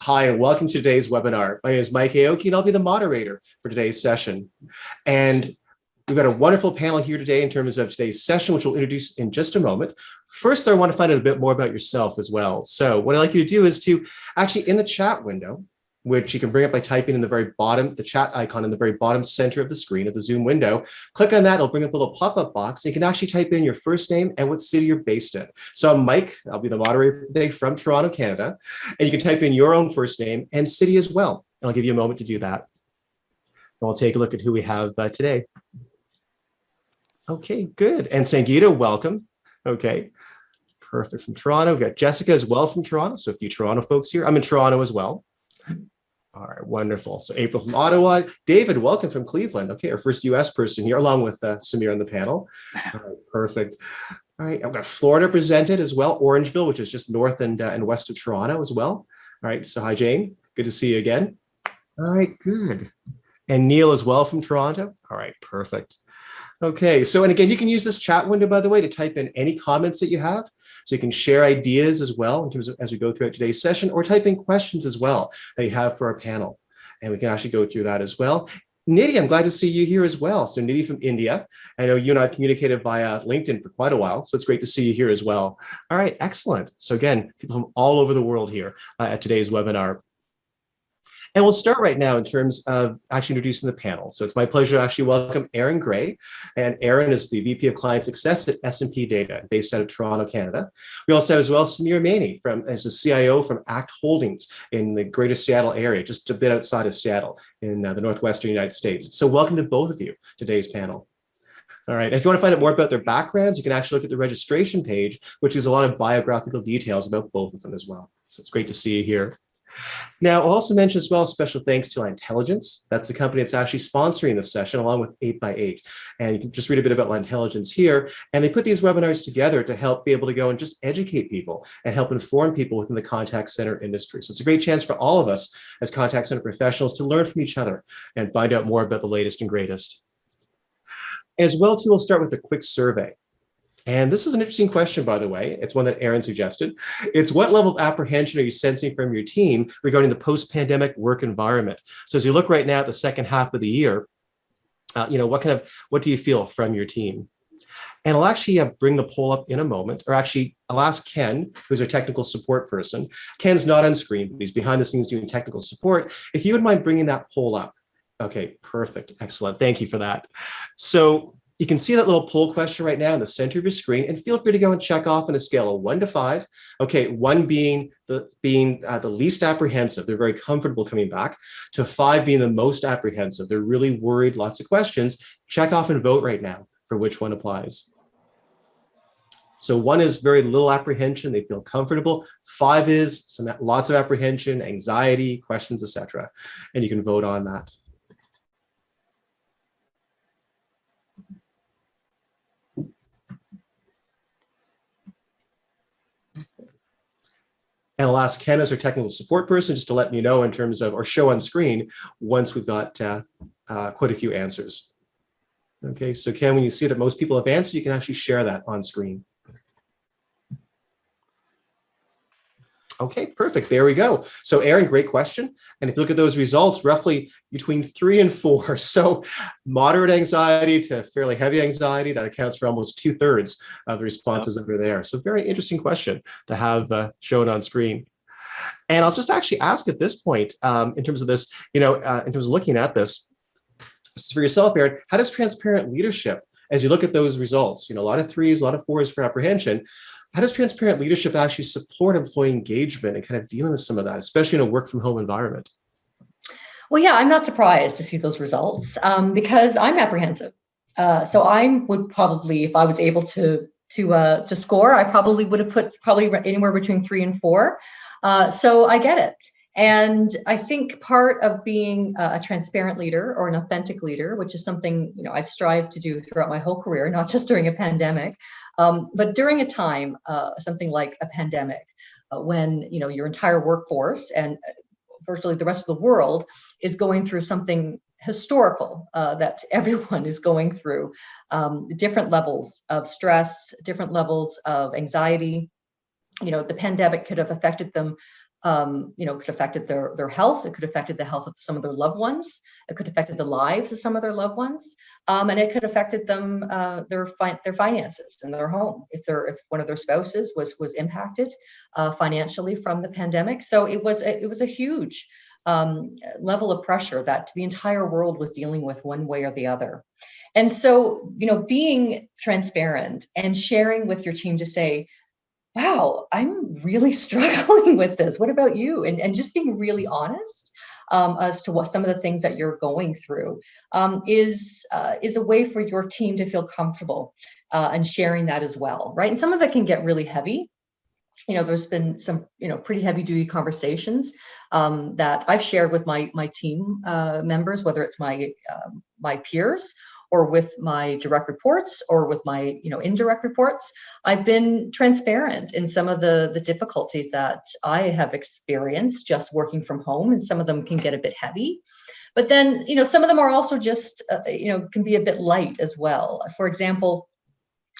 Hi, and welcome to today's webinar. My name is Mike Aoki, and I'll be the moderator for today's session. And we've got a wonderful panel here today in terms of today's session, which we'll introduce in just a moment. First, I want to find out a bit more about yourself as well. So what I'd like you to do is to actually in the chat window, which you can bring up by typing in the very bottom, the chat icon in the very bottom center of the screen of the Zoom window. Click on that, it'll bring up a little pop-up box. You can actually type in your first name and what city you're based in. So I'm Mike, I'll be the moderator today from Toronto, Canada. And you can type in your own first name and city as well. And I'll give you a moment to do that. And we'll take a look at who we have today. Okay, good. And Sangeeta, welcome. Okay, perfect, from Toronto. We've got Jessica as well from Toronto. So a few Toronto folks here. I'm in Toronto as well. All right, wonderful. So April from Ottawa. David, welcome from Cleveland. Okay, our first US person here, along with Samir on the panel. All right, perfect. All right, I've got Florida represented as well, Orangeville, which is just north and west of Toronto as well. All right, so hi, Jane. Good to see you again. All right, good. And Neil as well from Toronto. All right, perfect. Okay, so, and again, you can use this chat window, by the way, to type in any comments that you have. So you can share ideas as well in terms of as we go throughout today's session, or type in questions as well that you have for our panel. And we can actually go through that as well. Nidhi, I'm glad to see you here as well. So Nidhi from India. I know you and I have communicated via LinkedIn for quite a while, so it's great to see you here as well. All right, excellent. So again, people from all over the world here at today's webinar. And we'll start right now in terms of actually introducing the panel. So it's my pleasure to actually welcome Aaron Gray. And Aaron is the VP of Client Success at S&P Data, based out of Toronto, Canada. We also have as well Samir Maney as the CIO from ACT Holdings in the greater Seattle area, just a bit outside of Seattle in the Northwestern United States. So welcome to both of you, today's panel. All right, if you want to find out more about their backgrounds, you can actually look at the registration page, which is a lot of biographical details about both of them as well. So it's great to see you here. Now, I'll also mention as well special thanks to Intelligence. That's the company that's actually sponsoring this session along with 8x8. And you can just read a bit about Intelligence here. And they put these webinars together to help be able to go and just educate people and help inform people within the contact center industry. So it's a great chance for all of us as contact center professionals to learn from each other and find out more about the latest and greatest. As well, too, we'll start with a quick survey. And this is an interesting question, by the way. It's one that Aaron suggested. It's what level of apprehension are you sensing from your team regarding the post-pandemic work environment? So as you look right now at the second half of the year, what do you feel from your team? And I'll actually bring the poll up in a moment, or actually I'll ask Ken, who's our technical support person. Ken's not on screen, but he's behind the scenes doing technical support. If you would mind bringing that poll up. Okay, perfect, excellent, thank you for that. So you can see that little poll question right now in the center of your screen, and feel free to go and check off on a scale of 1 to 5. Okay, 1 being the least apprehensive, they're very comfortable coming back, to 5 being the most apprehensive, they're really worried, lots of questions. Check off and vote right now for which one applies. So 1 is very little apprehension, they feel comfortable. 5 is lots of apprehension, anxiety, questions, etc. And you can vote on that. And I'll ask Ken as our technical support person just to let me know in terms of, or show on screen once we've got quite a few answers. Okay, so Ken, when you see that most people have answered, you can actually share that on screen. Okay, perfect, there we go. So Aaron, great question. And if you look at those results, roughly between 3 and 4. So moderate anxiety to fairly heavy anxiety, that accounts for almost 2/3 of the responses over there. So very interesting question to have shown on screen. And I'll just actually ask at this point, in terms of this, in terms of looking at this for yourself, Aaron, how does transparent leadership, as you look at those results, a lot of 3s, a lot of 4s for apprehension, how does transparent leadership actually support employee engagement and kind of dealing with some of that, especially in a work from home environment? Well, yeah, I'm not surprised to see those results because I'm apprehensive. So I would probably, if I was able to score, I probably would have put anywhere between 3 and 4. So I get it. And I think part of being a transparent leader or an authentic leader, which is something I've strived to do throughout my whole career, not just during a pandemic, but during a time, something like a pandemic, when your entire workforce and virtually the rest of the world is going through something historical that everyone is going through, different levels of stress, different levels of anxiety. The pandemic could have affected them Could have affected their health. It could have affected the health of some of their loved ones. It could have affected the lives of some of their loved ones, and it could have affected them their finances in their home if one of their spouses was impacted financially from the pandemic. So it was a huge level of pressure that the entire world was dealing with one way or the other. And so, being transparent and sharing with your team to say, wow, I'm really struggling with this. What about you? And just being really honest as to what some of the things that you're going through is a way for your team to feel comfortable and sharing that as well, right? And some of it can get really heavy. There's been some, pretty heavy duty conversations that I've shared with my team members, whether it's my peers or with my direct reports or with my, indirect reports. I've been transparent in some of the difficulties that I have experienced just working from home, and some of them can get a bit heavy. But then, some of them are also just, can be a bit light as well. For example,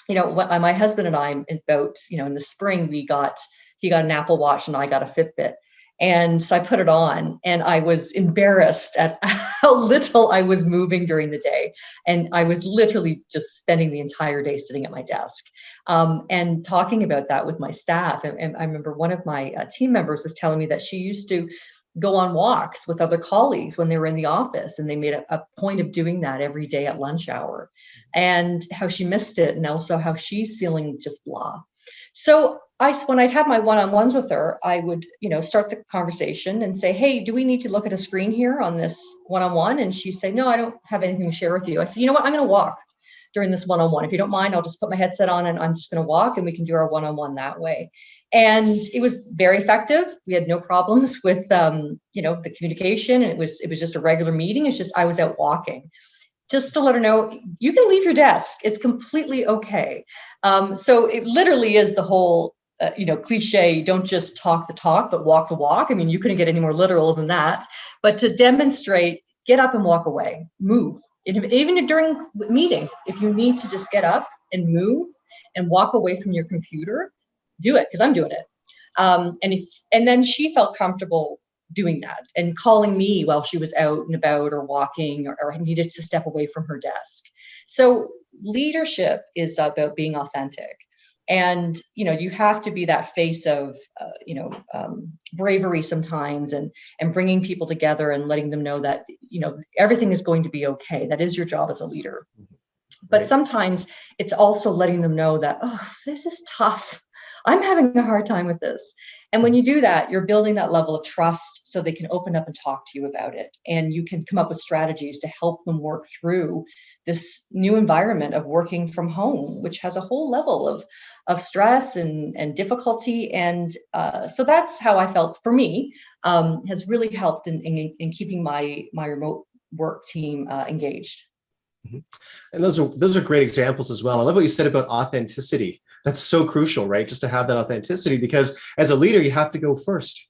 my husband and I, about, in the spring, he got an Apple Watch and I got a Fitbit. And so I put it on and I was embarrassed at how little I was moving during the day. And I was literally just spending the entire day sitting at my desk and talking about that with my staff. And I remember one of my team members was telling me that she used to go on walks with other colleagues when they were in the office, and they made a point of doing that every day at lunch hour, and how she missed it, and also how she's feeling just blah. So when I'd have my one-on-ones with her, I would, start the conversation and say, hey, do we need to look at a screen here on this one-on-one? And she'd say, no, I don't have anything to share with you. I said, you know what, I'm going to walk during this one-on-one. If you don't mind, I'll just put my headset on and I'm just going to walk, and we can do our one-on-one that way. And it was very effective. We had no problems with, the communication. And it was just a regular meeting. It's just, I was out walking just to let her know, you can leave your desk. It's completely okay. So it literally is the whole, cliche, don't just talk the talk, but walk the walk. I mean, you couldn't get any more literal than that. But to demonstrate, get up and walk away, move. Even during meetings, if you need to just get up and move and walk away from your computer, do it, because I'm doing it. And then she felt comfortable doing that and calling me while she was out and about or walking or needed to step away from her desk. So leadership is about being authentic. And, you have to be that face of, bravery sometimes, and bringing people together and letting them know that, everything is going to be okay. That is your job as a leader. But sometimes it's also letting them know that, oh, this is tough. I'm having a hard time with this. And when you do that, you're building that level of trust so they can open up and talk to you about it. And you can come up with strategies to help them work through this new environment of working from home, which has a whole level of stress and difficulty. And so that's how I felt, for me, has really helped in keeping my remote work team engaged. And those are great examples as well. I love what you said about authenticity. That's so crucial, right? Just to have that authenticity, because as a leader, you have to go first.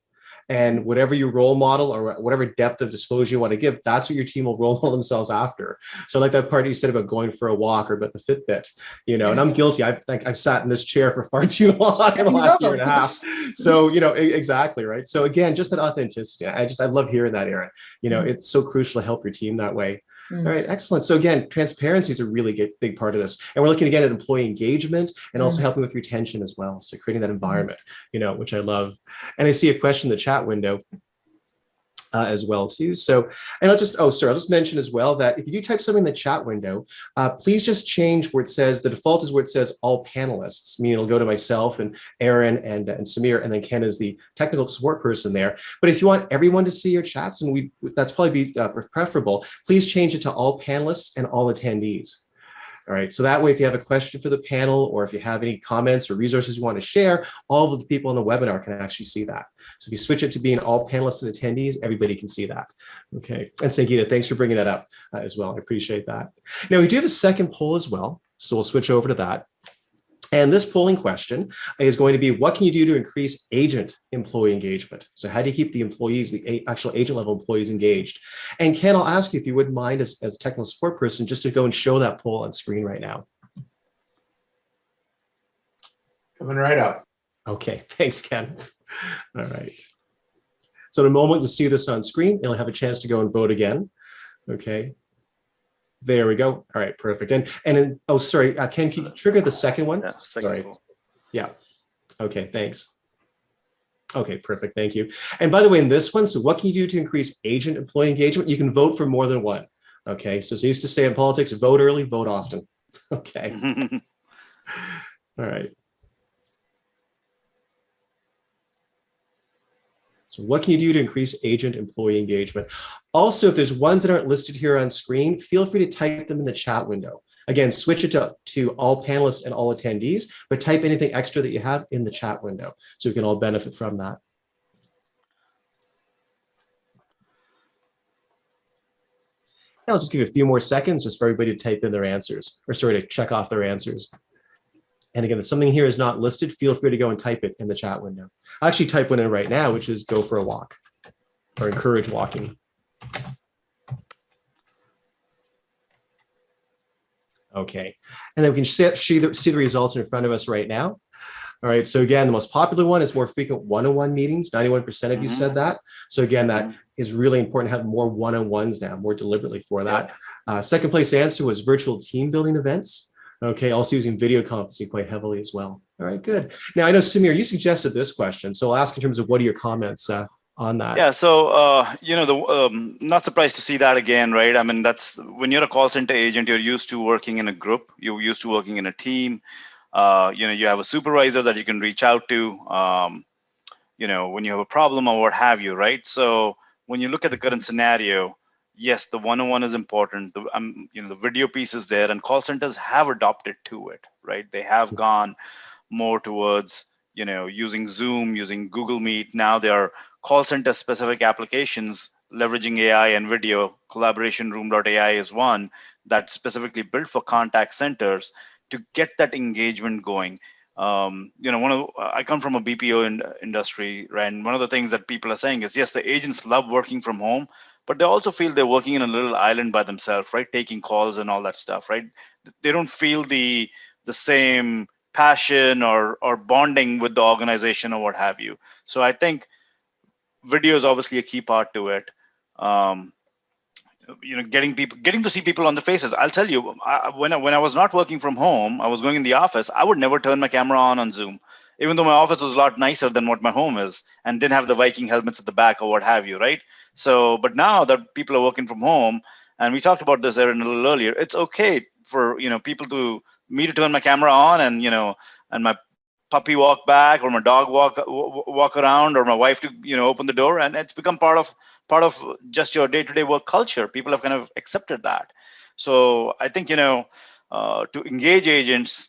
And whatever your role model or whatever depth of disclosure you want to give, that's what your team will role model themselves after. So like that part you said about going for a walk or about the Fitbit, and I'm guilty. I've sat in this chair for far too long in the last year and a half. So, exactly, right? So again, just that authenticity. I love hearing that, Erin. It's so crucial to help your team that way. All right, excellent. So again, transparency is a really big part of this. And we're looking again at employee engagement and also helping with retention as well. So creating that environment, which I love. And I see a question in the chat window as well too. So, and I'll just mention as well that if you do type something in the chat window, please just change where it says, the default is where it says all panelists, meaning it'll go to myself and Erin and Samir, and then Ken is the technical support person there. But if you want everyone to see your chats, and that's probably be preferable, please change it to all panelists and all attendees. All right, so that way, if you have a question for the panel, or if you have any comments or resources you want to share, all of the people in the webinar can actually see that. So if you switch it to being all panelists and attendees, everybody can see that. Okay, and Sangeeta, thanks for bringing that up as well. I appreciate that. Now, we do have a second poll as well, so we'll switch over to that. And this polling question is going to be, what can you do to increase agent employee engagement? So how do you keep the employees, the actual agent level employees engaged? And Ken, I'll ask you if you wouldn't mind as a technical support person, just to go and show that poll on screen right now. Coming right up. Okay, thanks, Ken. All right. So in a moment, you'll see this on screen. You'll have a chance to go and vote again. Okay. There we go. All right, perfect. Oh, sorry, Ken, can you trigger the second one? Yeah, second. Sorry. Yeah. Okay, thanks. Okay, perfect. Thank you. And by the way, in this one, so what can you do to increase agent employee engagement? You can vote for more than one. Okay, so as I used to say in politics, vote early, vote often. Okay. All right. So what can you do to increase agent employee engagement? Also, if there's ones that aren't listed here on screen, feel free to type them in the chat window. Again, switch it to all panelists and all attendees, but type anything extra that you have in the chat window so we can all benefit from that. I'll just give you a few more seconds just for everybody to type in their answers, or sorry, to check off their answers. And again, if something here is not listed, feel free to go and type it in the chat window. I'll actually type one in right now, which is go for a walk or encourage walking. Okay, and then we can see the results in front of us right now. All right, so again, the most popular one is more frequent one-on-one meetings. 91% of you said that. So again, that is really important to have more one-on-ones now, more deliberately for that. Second place answer was virtual team building events. Okay, also using video conferencing quite heavily as well. All right, good. Now, I know, Samir, you suggested this question, so I'll ask in terms of what are your comments on that? Yeah, so, not surprised to see that again, right? I mean, that's when you're a call center agent, you're used to working in a group, you're used to working in a team. You have a supervisor that you can reach out to, when you have a problem or what have you, right? So when you look at the current scenario, yes, the one-on-one is important. The video piece is there, and call centers have adopted to it, right? They have gone more towards, using Zoom, using Google Meet. Now there are call center specific applications leveraging AI and video. Collaboration Room.ai is one that's specifically built for contact centers to get that engagement going. I come from a BPO industry, right? And one of the things that people are saying is, yes, the agents love working from home, but they also feel they're working in a little island by themselves, right? Taking calls and all that stuff, right? They don't feel the same passion or bonding with the organization or what have you. So I think video is obviously a key part to it. Getting to see people on their faces. I'll tell you, when I was not working from home, I was going in the office, I would never turn my camera on Zoom, even though my office was a lot nicer than what my home is and didn't have the Viking helmets at the back or what have you, right? So, but now that people are working from home, and we talked about this, Erin, a little earlier, it's okay for people to me to turn my camera on and and my puppy walk back or my dog walk around or my wife to open the door, and it's become part of just your day-to-day work culture. People have kind of accepted that. So I think to engage agents,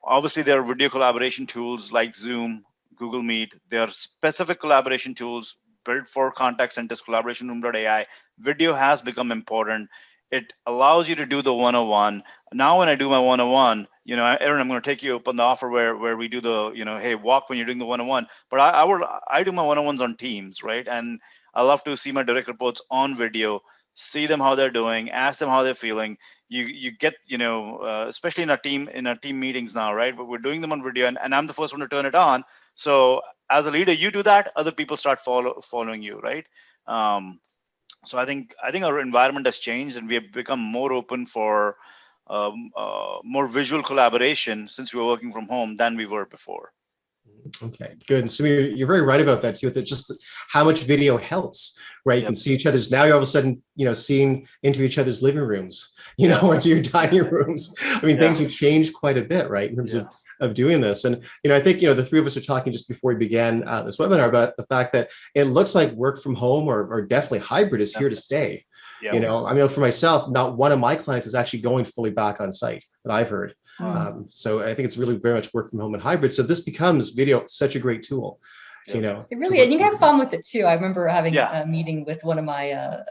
obviously there are video collaboration tools like Zoom, Google Meet. There are specific collaboration tools built for contact centers. Collaboration Room.ai. Video has become important. It allows you to do the one-on-one. Now when I do my one-on-one, Erin, I'm going to take you up on the offer where we do the, hey, walk when you're doing the one-on-one. But I do my one-on-ones on Teams, right? And I love to see my direct reports on video, see them how they're doing, ask them how they're feeling. You get, especially in our team meetings now, right? But we're doing them on video, and I'm the first one to turn it on. So as a leader, you do that, other people start following you, right? So I think our environment has changed, and we have become more open for more visual collaboration since we were working from home than we were before. Okay, good. And so you're very right about that too. That just how much video helps, right? You can see each other's. Now you're all of a sudden, seeing into each other's living rooms, or into your dining rooms. I mean, things have changed quite a bit, right, in terms of doing this. And I think the three of us are talking just before we began this webinar about the fact that it looks like work from home or definitely hybrid is here to stay. I mean, for myself, not one of my clients is actually going fully back on site that I've heard. So I think it's really very much work from home and hybrid. So this becomes video such a great tool. It really, and you can have fun with it too. I remember having a meeting with one of my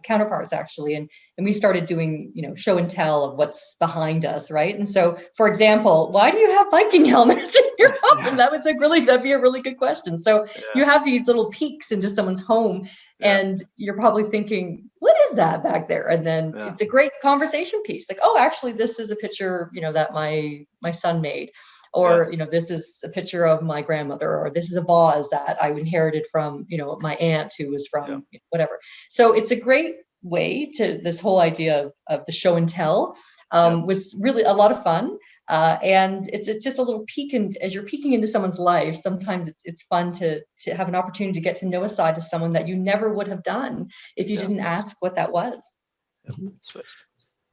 counterparts actually, and we started doing show and tell of what's behind us, right? And so, for example, why do you have Viking helmets in your home? That'd be a really good question. So you have these little peeks into someone's home, and you're probably thinking, what is that back there? And then it's a great conversation piece, like, oh, actually, this is a picture that my son made. or, this is a picture of my grandmother, or this is a vase that I inherited from, my aunt who was from whatever. So it's a great way to, this whole idea of the show and tell was really a lot of fun. And it's just a little peek, and as you're peeking into someone's life, sometimes it's fun to have an opportunity to get to know a side of someone that you never would have done if you didn't ask what that was.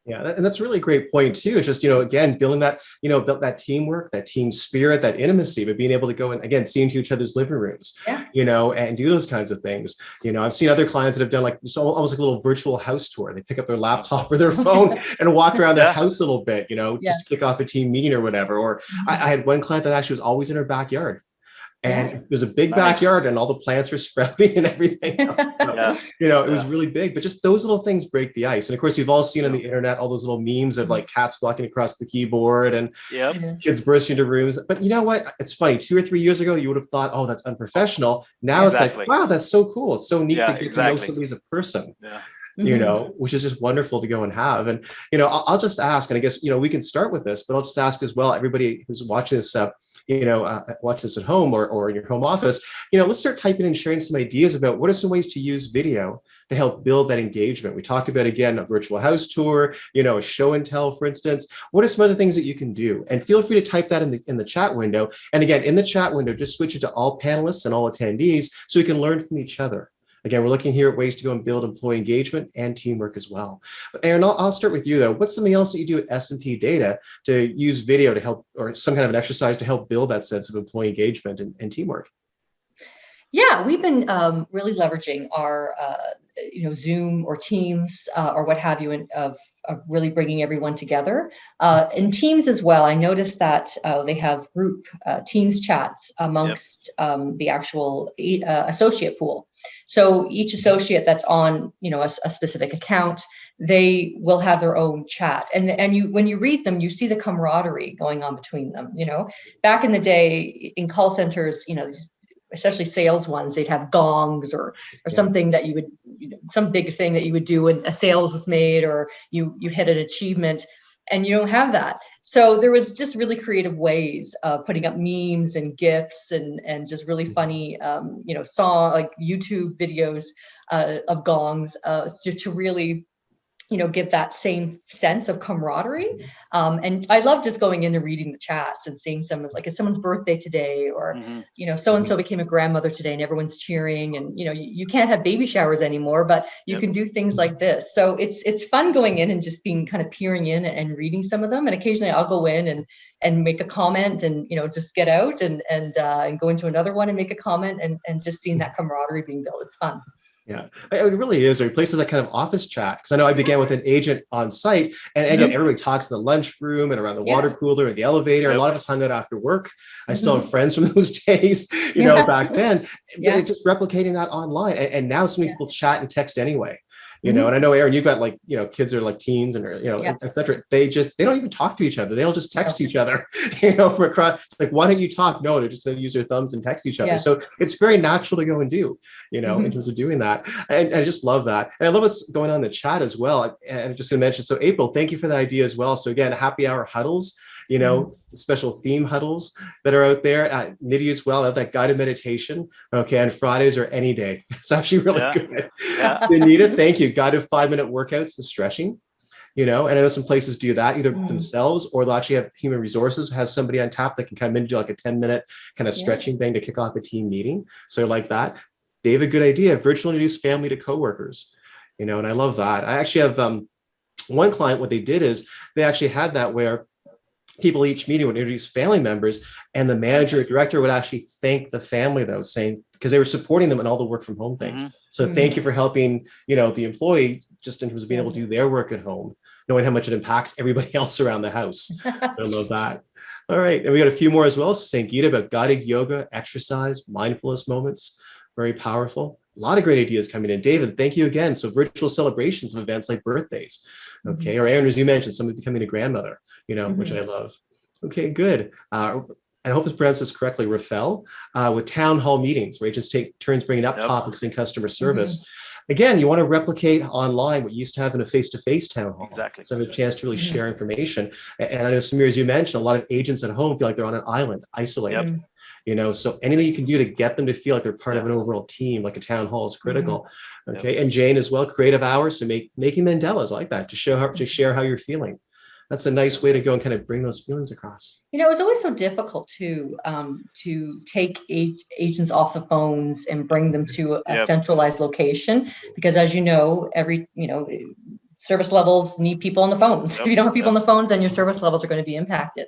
Yeah, and that's a really great point too. It's just, again, building that, built that teamwork, that team spirit, that intimacy, but being able to go and again, see into each other's living rooms, and do those kinds of things. I've seen other clients that have done like almost like a little virtual house tour. They pick up their laptop or their phone and walk around their house a little bit, just to kick off a team meeting or whatever. Or I had one client that actually was always in her backyard. And there's a big backyard and all the plants were sprouting and everything else. So, it was really big, but just those little things break the ice. And of course, we've all seen on the internet, all those little memes of like cats walking across the keyboard and kids bursting into rooms. But you know what? It's funny. 2 or 3 years ago, you would have thought, oh, that's unprofessional. Now it's like, wow, that's so cool. It's so neat to get to know somebody as a person. Which is just wonderful to go and have. And, I'll just ask, and I guess, we can start with this, but I'll just ask as well, everybody who's watching this, watch this at home or in your home office, let's start typing and sharing some ideas about what are some ways to use video to help build that engagement. We talked about, again, a virtual house tour, a show and tell, for instance. What are some other things that you can do? And feel free to type that in the chat window. And again, in the chat window, just switch it to all panelists and all attendees so we can learn from each other. Again, we're looking here at ways to go and build employee engagement and teamwork as well. Aaron, I'll start with you though. What's something else that you do at S&P Data to use video to help, or some kind of an exercise to help build that sense of employee engagement and teamwork? Yeah, we've been really leveraging our, Zoom or Teams or what have you, of really bringing everyone together. In Teams as well, I noticed that they have group Teams chats amongst the actual associate pool. So each associate that's on, a specific account, they will have their own chat. And you, when you read them, you see the camaraderie going on between them. Back in the day in call centers, especially sales ones, they'd have gongs or something that you would, some big thing that you would do when a sales was made or you hit an achievement, and you don't have that. So there was just really creative ways of putting up memes and GIFs and just really funny, song, like YouTube videos of gongs to really, give that same sense of camaraderie. And I love just going in and reading the chats and seeing some of, like, it's someone's birthday today, or, so-and-so became a grandmother today and everyone's cheering, and, you can't have baby showers anymore, but you can do things like this. So it's fun going in and just being kind of peering in and reading some of them. And occasionally I'll go in and make a comment and, just get out and go into another one and make a comment and just seeing that camaraderie being built. It's fun. Yeah, it really is. There are places that kind of office chat, because I know I began with an agent on site, and again, everybody talks in the lunchroom and around the water cooler or the elevator. A lot of us hung out after work. I still have friends from those days, back then. Just replicating that online, and now so many people chat and text anyway. And I know, Aaron, you've got kids are like teens and, et cetera. They don't even talk to each other. They'll just text each other, from across. It's like, why don't you talk? No, they're just going to use their thumbs and text each other. So it's very natural to go and do, in terms of doing that. And I just love that. And I love what's going on in the chat as well. And I'm just going to mention, so April, thank you for that idea as well. So again, happy hour huddles, special theme huddles that are out there. Nidhi as well, that guided meditation. Okay, on Fridays or any day. It's actually really good. Anita, thank you. Guided 5-minute workouts and stretching. And I know some places do that either themselves, or they'll actually have human resources, has somebody on tap that can come in and do like a 10-minute kind of stretching thing to kick off a team meeting. So like that. David, good idea. Virtual introduce family to coworkers. And I love that. I actually have one client, what they did is they actually had that where people each meeting would introduce family members, and the manager or director would actually thank the family, though, saying, because they were supporting them in all the work from home things. So thank you for helping, the employee just in terms of being able to do their work at home, knowing how much it impacts everybody else around the house. So I love that. All right. And we got a few more as well. St. Gita about guided yoga, exercise, mindfulness moments. Very powerful. A lot of great ideas coming in. David, thank you again. So virtual celebrations of events like birthdays. Okay. Or Aaron, as you mentioned, somebody becoming a grandmother, which I love. Okay, good. I hope it's pronounced this correctly, Rafael, with town hall meetings where agents take turns bringing up topics in customer service. again, you want to replicate online what you used to have in a face-to-face town hall. Exactly. So have a chance to really share information. And I know, Samir, as you mentioned, a lot of agents at home feel like they're on an island, isolated. So anything you can do to get them to feel like they're part of an overall team, like a town hall, is critical. Okay. And Jane as well, creative hours. So making Mandelas like that to share how you're feeling. That's a nice way to go and kind of bring those feelings across. It was always so difficult to take agents off the phones and bring them to a centralized location, because as you know, service levels need people on the phones. If you don't have people on the phones, then your service levels are going to be impacted.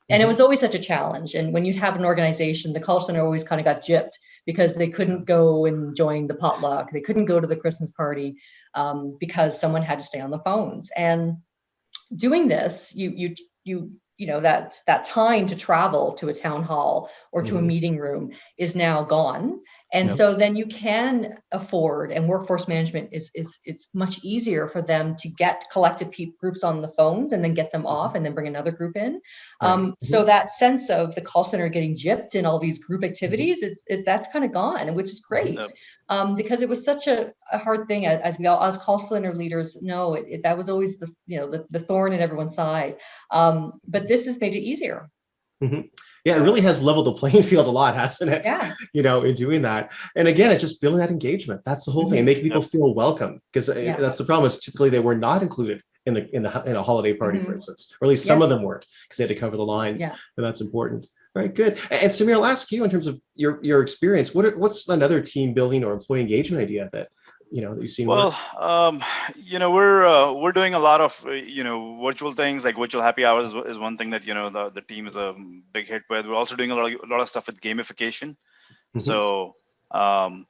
And it was always such a challenge. And when you'd have an organization, the call center always kind of got gypped because they couldn't go and join the potluck. They couldn't go to the Christmas party because someone had to stay on the phones. And doing this, that time to travel to a town hall or to a meeting room is now gone. And so then you can afford, and workforce management it's much easier for them to get collective groups on the phones and then get them off and then bring another group in. So that sense of the call center getting gypped in all these group activities that's kind of gone, which is great. Because it was such a hard thing, as call center leaders know, that was always the thorn in everyone's side. But this has made it easier. Yeah, it really has leveled the playing field a lot, hasn't it? Yeah. In doing that. And again, it's just building that engagement. That's the whole thing, making people feel welcome, because that's the problem, is typically they were not included in a holiday party, for instance, or at least some of them weren't, because they had to cover the lines, and that's important. All right, good. And Samir, I'll ask you, in terms of your experience, what's another team building or employee engagement idea that you've seen? Well, we're doing a lot of virtual things, like virtual happy hours is one thing that the team is a big hit with. We're also doing a lot of stuff with gamification. So I've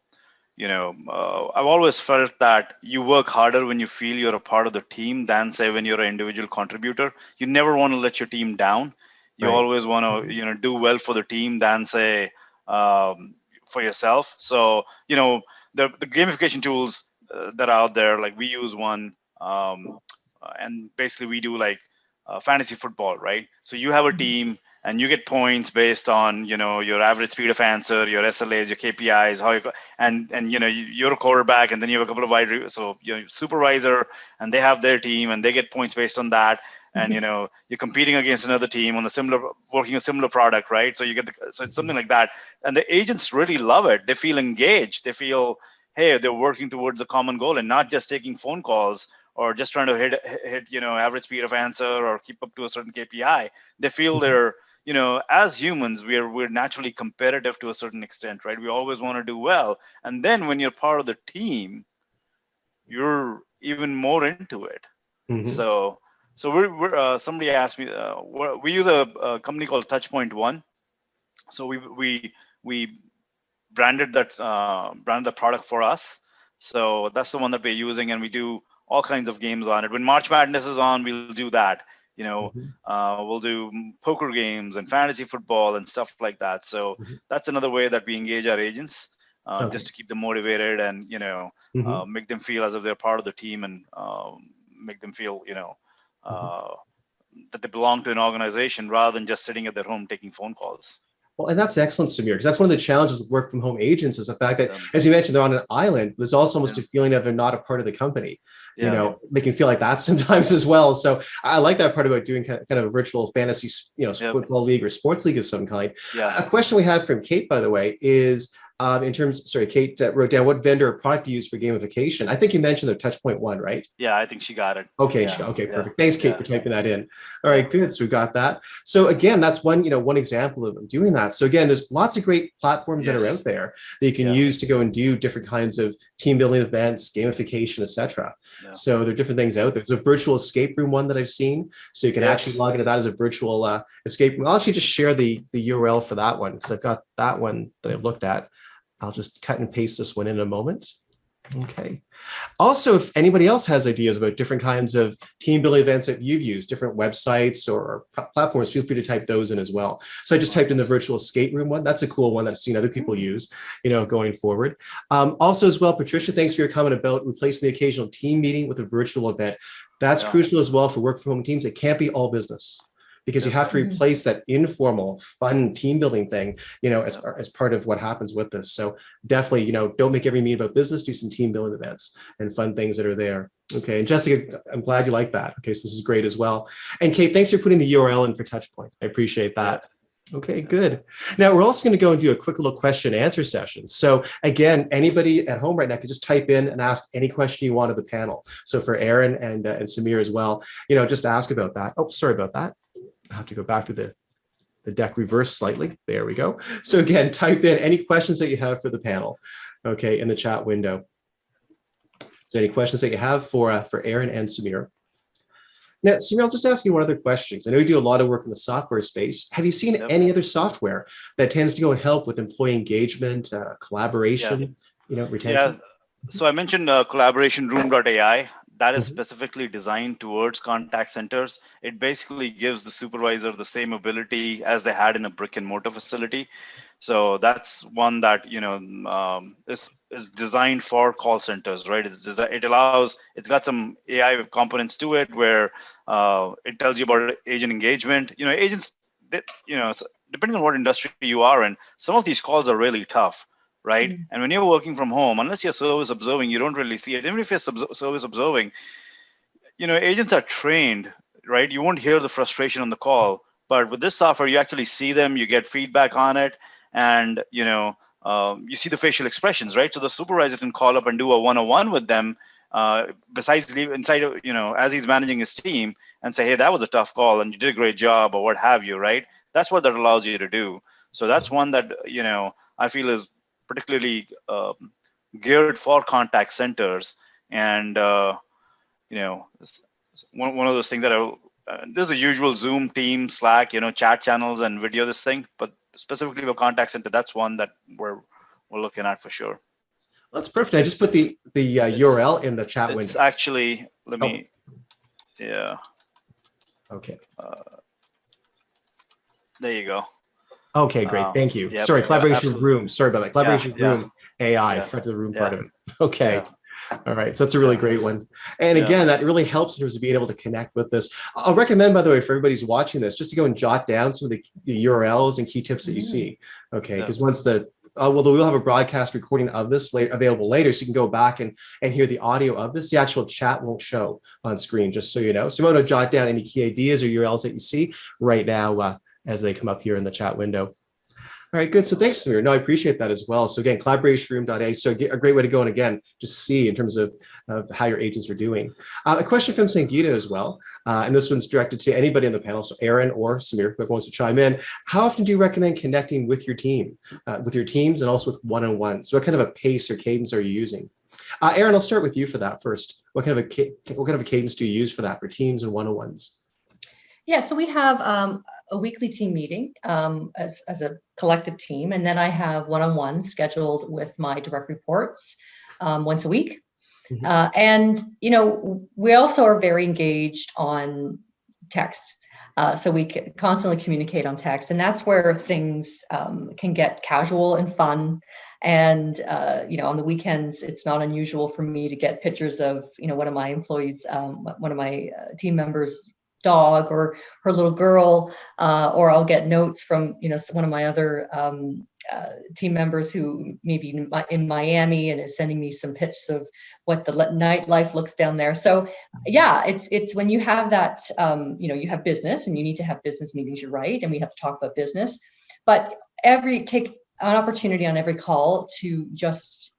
always felt that you work harder when you feel you're a part of the team than, say, when you're an individual contributor. You never want to let your team down. You always want to do well for the team than, say, for yourself. So the gamification tools that are out there, like we use one, and basically we do like fantasy football, right? So you have a team and you get points based on your average speed of answer, your SLAs, your KPIs, you're a quarterback, and then you have a couple of supervisor, and they have their team and they get points based on that. And you're competing against another team on working a similar product, right? So so it's something like that, and the agents really love it. They feel engaged. They feel, hey, they're working towards a common goal and not just taking phone calls or just trying to hit average speed of answer or keep up to a certain KPI. They feel they're as humans, we're naturally competitive to a certain extent, right? We always want to do well, and then when you're part of the team, you're even more into it. So we're somebody asked me, we use a company called Touchpoint One. So we branded the product for us. So that's the one that we're using, and we do all kinds of games on it. When March Madness is on, we'll do that. We'll do poker games and fantasy football and stuff like that. So that's another way that we engage our agents, just to keep them motivated and make them feel as if they're part of the team, and make them feel that they belong to an organization rather than just sitting at their home taking phone calls. Well, and that's excellent, Samir, because that's one of the challenges with work from home agents, is the fact that, as you mentioned, they're on an island. There's also almost a feeling of they're not a part of the company, making feel like that sometimes as well. So I like that part about doing kind of a virtual fantasy, football league or sports league of some kind. A question we have from Kate, by the way, is Kate wrote down, what vendor or product do you use for gamification? I think you mentioned the Touchpoint One, right? Yeah, I think she got it. Okay, perfect. Thanks, Kate, for typing that in. All right, good. So we got that. So again, that's one example of doing that. So again, there's lots of great platforms that are out there that you can use to go and do different kinds of team building events, gamification, etc. So there are different things out there. There's a virtual escape room one that I've seen. So you can actually log into that as a virtual escape room. I'll actually just share the URL for that one, because I've got that one that I've looked at. I'll just cut and paste this one in a moment. Okay. Also, if anybody else has ideas about different kinds of team building events that you've used, different websites or platforms, feel free to type those in as well. So I just typed in the virtual escape room one. That's a cool one that I've seen other people use, going forward. Also as well, Patricia, thanks for your comment about replacing the occasional team meeting with a virtual event. That's crucial as well for work from home teams. It can't be all business, because you have to replace that informal, fun team building thing, as part of what happens with this. So definitely, don't make every meeting about business, do some team building events and fun things that are there. Okay. And Jessica, I'm glad you like that. Okay. So this is great as well. And Kate, thanks for putting the URL in for Touchpoint. I appreciate that. Okay, good. Now we're also going to go and do a quick little question and answer session. So again, anybody at home right now can just type in and ask any question you want of the panel. So for Aaron and Samir as well, just ask about that. Oh, sorry about that. I have to go back to the deck reverse slightly. There we go. So again, type in any questions that you have for the panel, okay, in the chat window. So any questions that you have for Aaron and Samir. Now, Samir, I'll just ask you one other question. I know you do a lot of work in the software space. Have you seen any other software that tends to go and help with employee engagement, collaboration, retention? Yeah. So I mentioned collaboration room.ai. That is specifically designed towards contact centers. It basically gives the supervisor the same ability as they had in a brick and mortar facility. So that's one that is designed for call centers, right? It's got some AI components to it where it tells you about agent engagement. Agents, depending on what industry you are in, some of these calls are really tough, right? And when you're working from home, unless you're service observing, you don't really see it. Even if you're service observing, agents are trained, right? You won't hear the frustration on the call, but with this software, you actually see them, you get feedback on it, and you see the facial expressions, right? So the supervisor can call up and do a one-on-one with them, besides inside, as he's managing his team, and say, hey, that was a tough call, and you did a great job, or what have you, right? That's what that allows you to do. So that's one that I feel is particularly geared for contact centers, and one of those things that there's a usual Zoom, Teams, Slack, chat channels and video this thing, but specifically for contact center, that's one that we're looking at for sure. That's perfect. I just put the URL in the chat window. It's actually, Okay. There you go. Okay, great. Thank you. Sorry, collaboration room. Sorry about that. Collaboration room AI, front of the room part of it. Okay. Yeah. All right. So that's a really great one. And again, that really helps in terms of being able to connect with this. I'll recommend, by the way, for everybody who's watching this, just to go and jot down some of the URLs and key tips that you see. Okay. Because once we'll have a broadcast recording of this available later, so you can go back and hear the audio of this. The actual chat won't show on screen, just so you know. So you want to jot down any key ideas or URLs that you see right now as they come up here in the chat window. All right, good. So thanks, Samir. No, I appreciate that as well. So again, collaborationroom.a. So a great way to go and again, just see in terms of how your agents are doing. A question from Sangeeta as well. And this one's directed to anybody on the panel. So Aaron or Samir, whoever wants to chime in. How often do you recommend connecting with your team, with your teams, and also with one-on-one? So what kind of a pace or cadence are you using? Aaron, I'll start with you for that first. What kind of a cadence do you use for that, for teams and one-on-ones? Yeah, so we have a weekly team meeting as a collective team, and then I have one-on-ones scheduled with my direct reports once a week. And we also are very engaged on text, so we constantly communicate on text, and that's where things can get casual and fun. And on the weekends, it's not unusual for me to get pictures of one of my employees, one of my team members' dog or her little girl, or I'll get notes from one of my other team members who may be in Miami and is sending me some pics of what the nightlife looks down there. So yeah, it's when you have that you have business and you need to have business meetings, you're right, and we have to talk about business, but take an opportunity on every call to just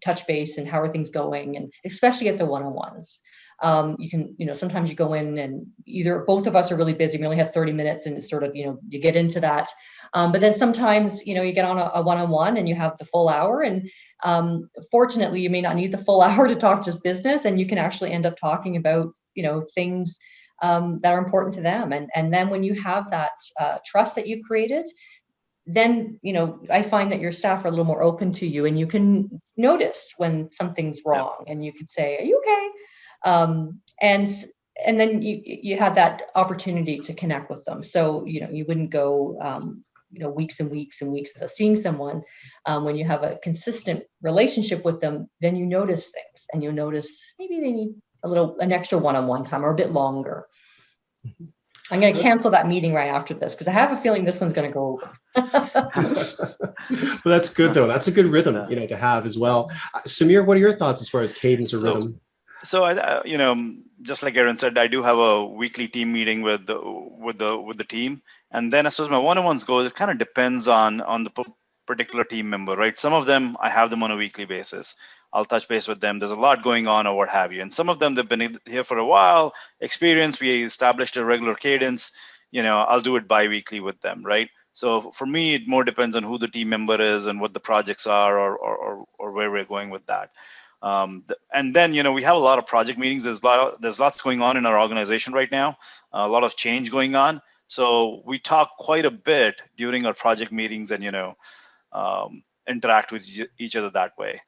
touch base and how are things going, and especially at the one-on-ones. You can, sometimes you go in and either both of us are really busy. We only have 30 minutes and it's sort of, you get into that. But then sometimes, you get on a one-on-one and you have the full hour, and fortunately you may not need the full hour to talk just business, and you can actually end up talking about, things that are important to them. And then when you have that trust that you've created, then, I find that your staff are a little more open to you, and you can notice when something's wrong and you can say, are you okay? And then you have that opportunity to connect with them. So, you wouldn't go, weeks and weeks and weeks without seeing someone. When you have a consistent relationship with them, then you notice things, and you notice maybe they need an extra one-on-one time or a bit longer. I'm going to cancel that meeting right after this because I have a feeling this one's going to go over. Well, that's good though. That's a good rhythm, to have as well. Samir, what are your thoughts as far as cadence or rhythm? So just like Aaron said, I do have a weekly team meeting with the team, and then as far as my one-on-ones goes, it kind of depends on the particular team member, right? Some of them I have them on a weekly basis. I'll touch base with them. There's a lot going on or what have you, and some of them they've been here for a while, experience. We established a regular cadence. I'll do it bi-weekly with them, right? So for me, it more depends on who the team member is and what the projects are, or where we're going with that. And then we have a lot of project meetings. There's lots going on in our organization right now, a lot of change going on. So we talk quite a bit during our project meetings, and interact with each other that way.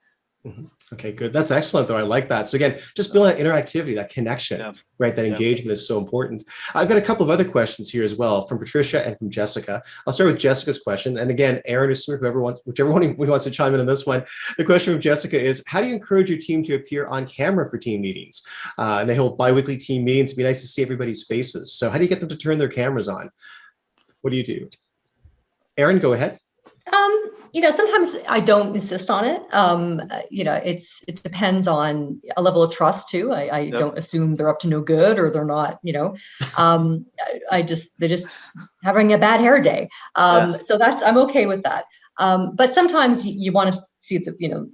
Okay, good. That's excellent, though. I like that. So again, just building that interactivity, that connection, right? That engagement is so important. I've got a couple of other questions here as well from Patricia and from Jessica. I'll start with Jessica's question. And again, Aaron or Samir, whichever one wants to chime in on this one. The question from Jessica is, how do you encourage your team to appear on camera for team meetings? And they hold bi-weekly team meetings. It'd be nice to see everybody's faces. So how do you get them to turn their cameras on? What do you do? Aaron, go ahead. Sometimes I don't insist on it. It depends on a level of trust too. I don't assume they're up to no good or they're not, they're just having a bad hair day. So I'm okay with that. But sometimes you want to see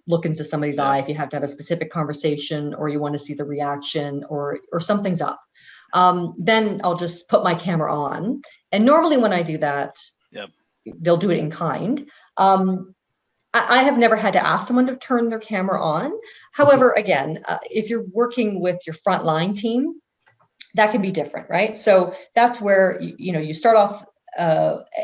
look into somebody's eye if you have to have a specific conversation, or you want to see the reaction, or something's up. Then I'll just put my camera on. And normally when I do that, they'll do it in kind. I have never had to ask someone to turn their camera on. However, again, if you're working with your frontline team, that can be different, right? So that's where you start off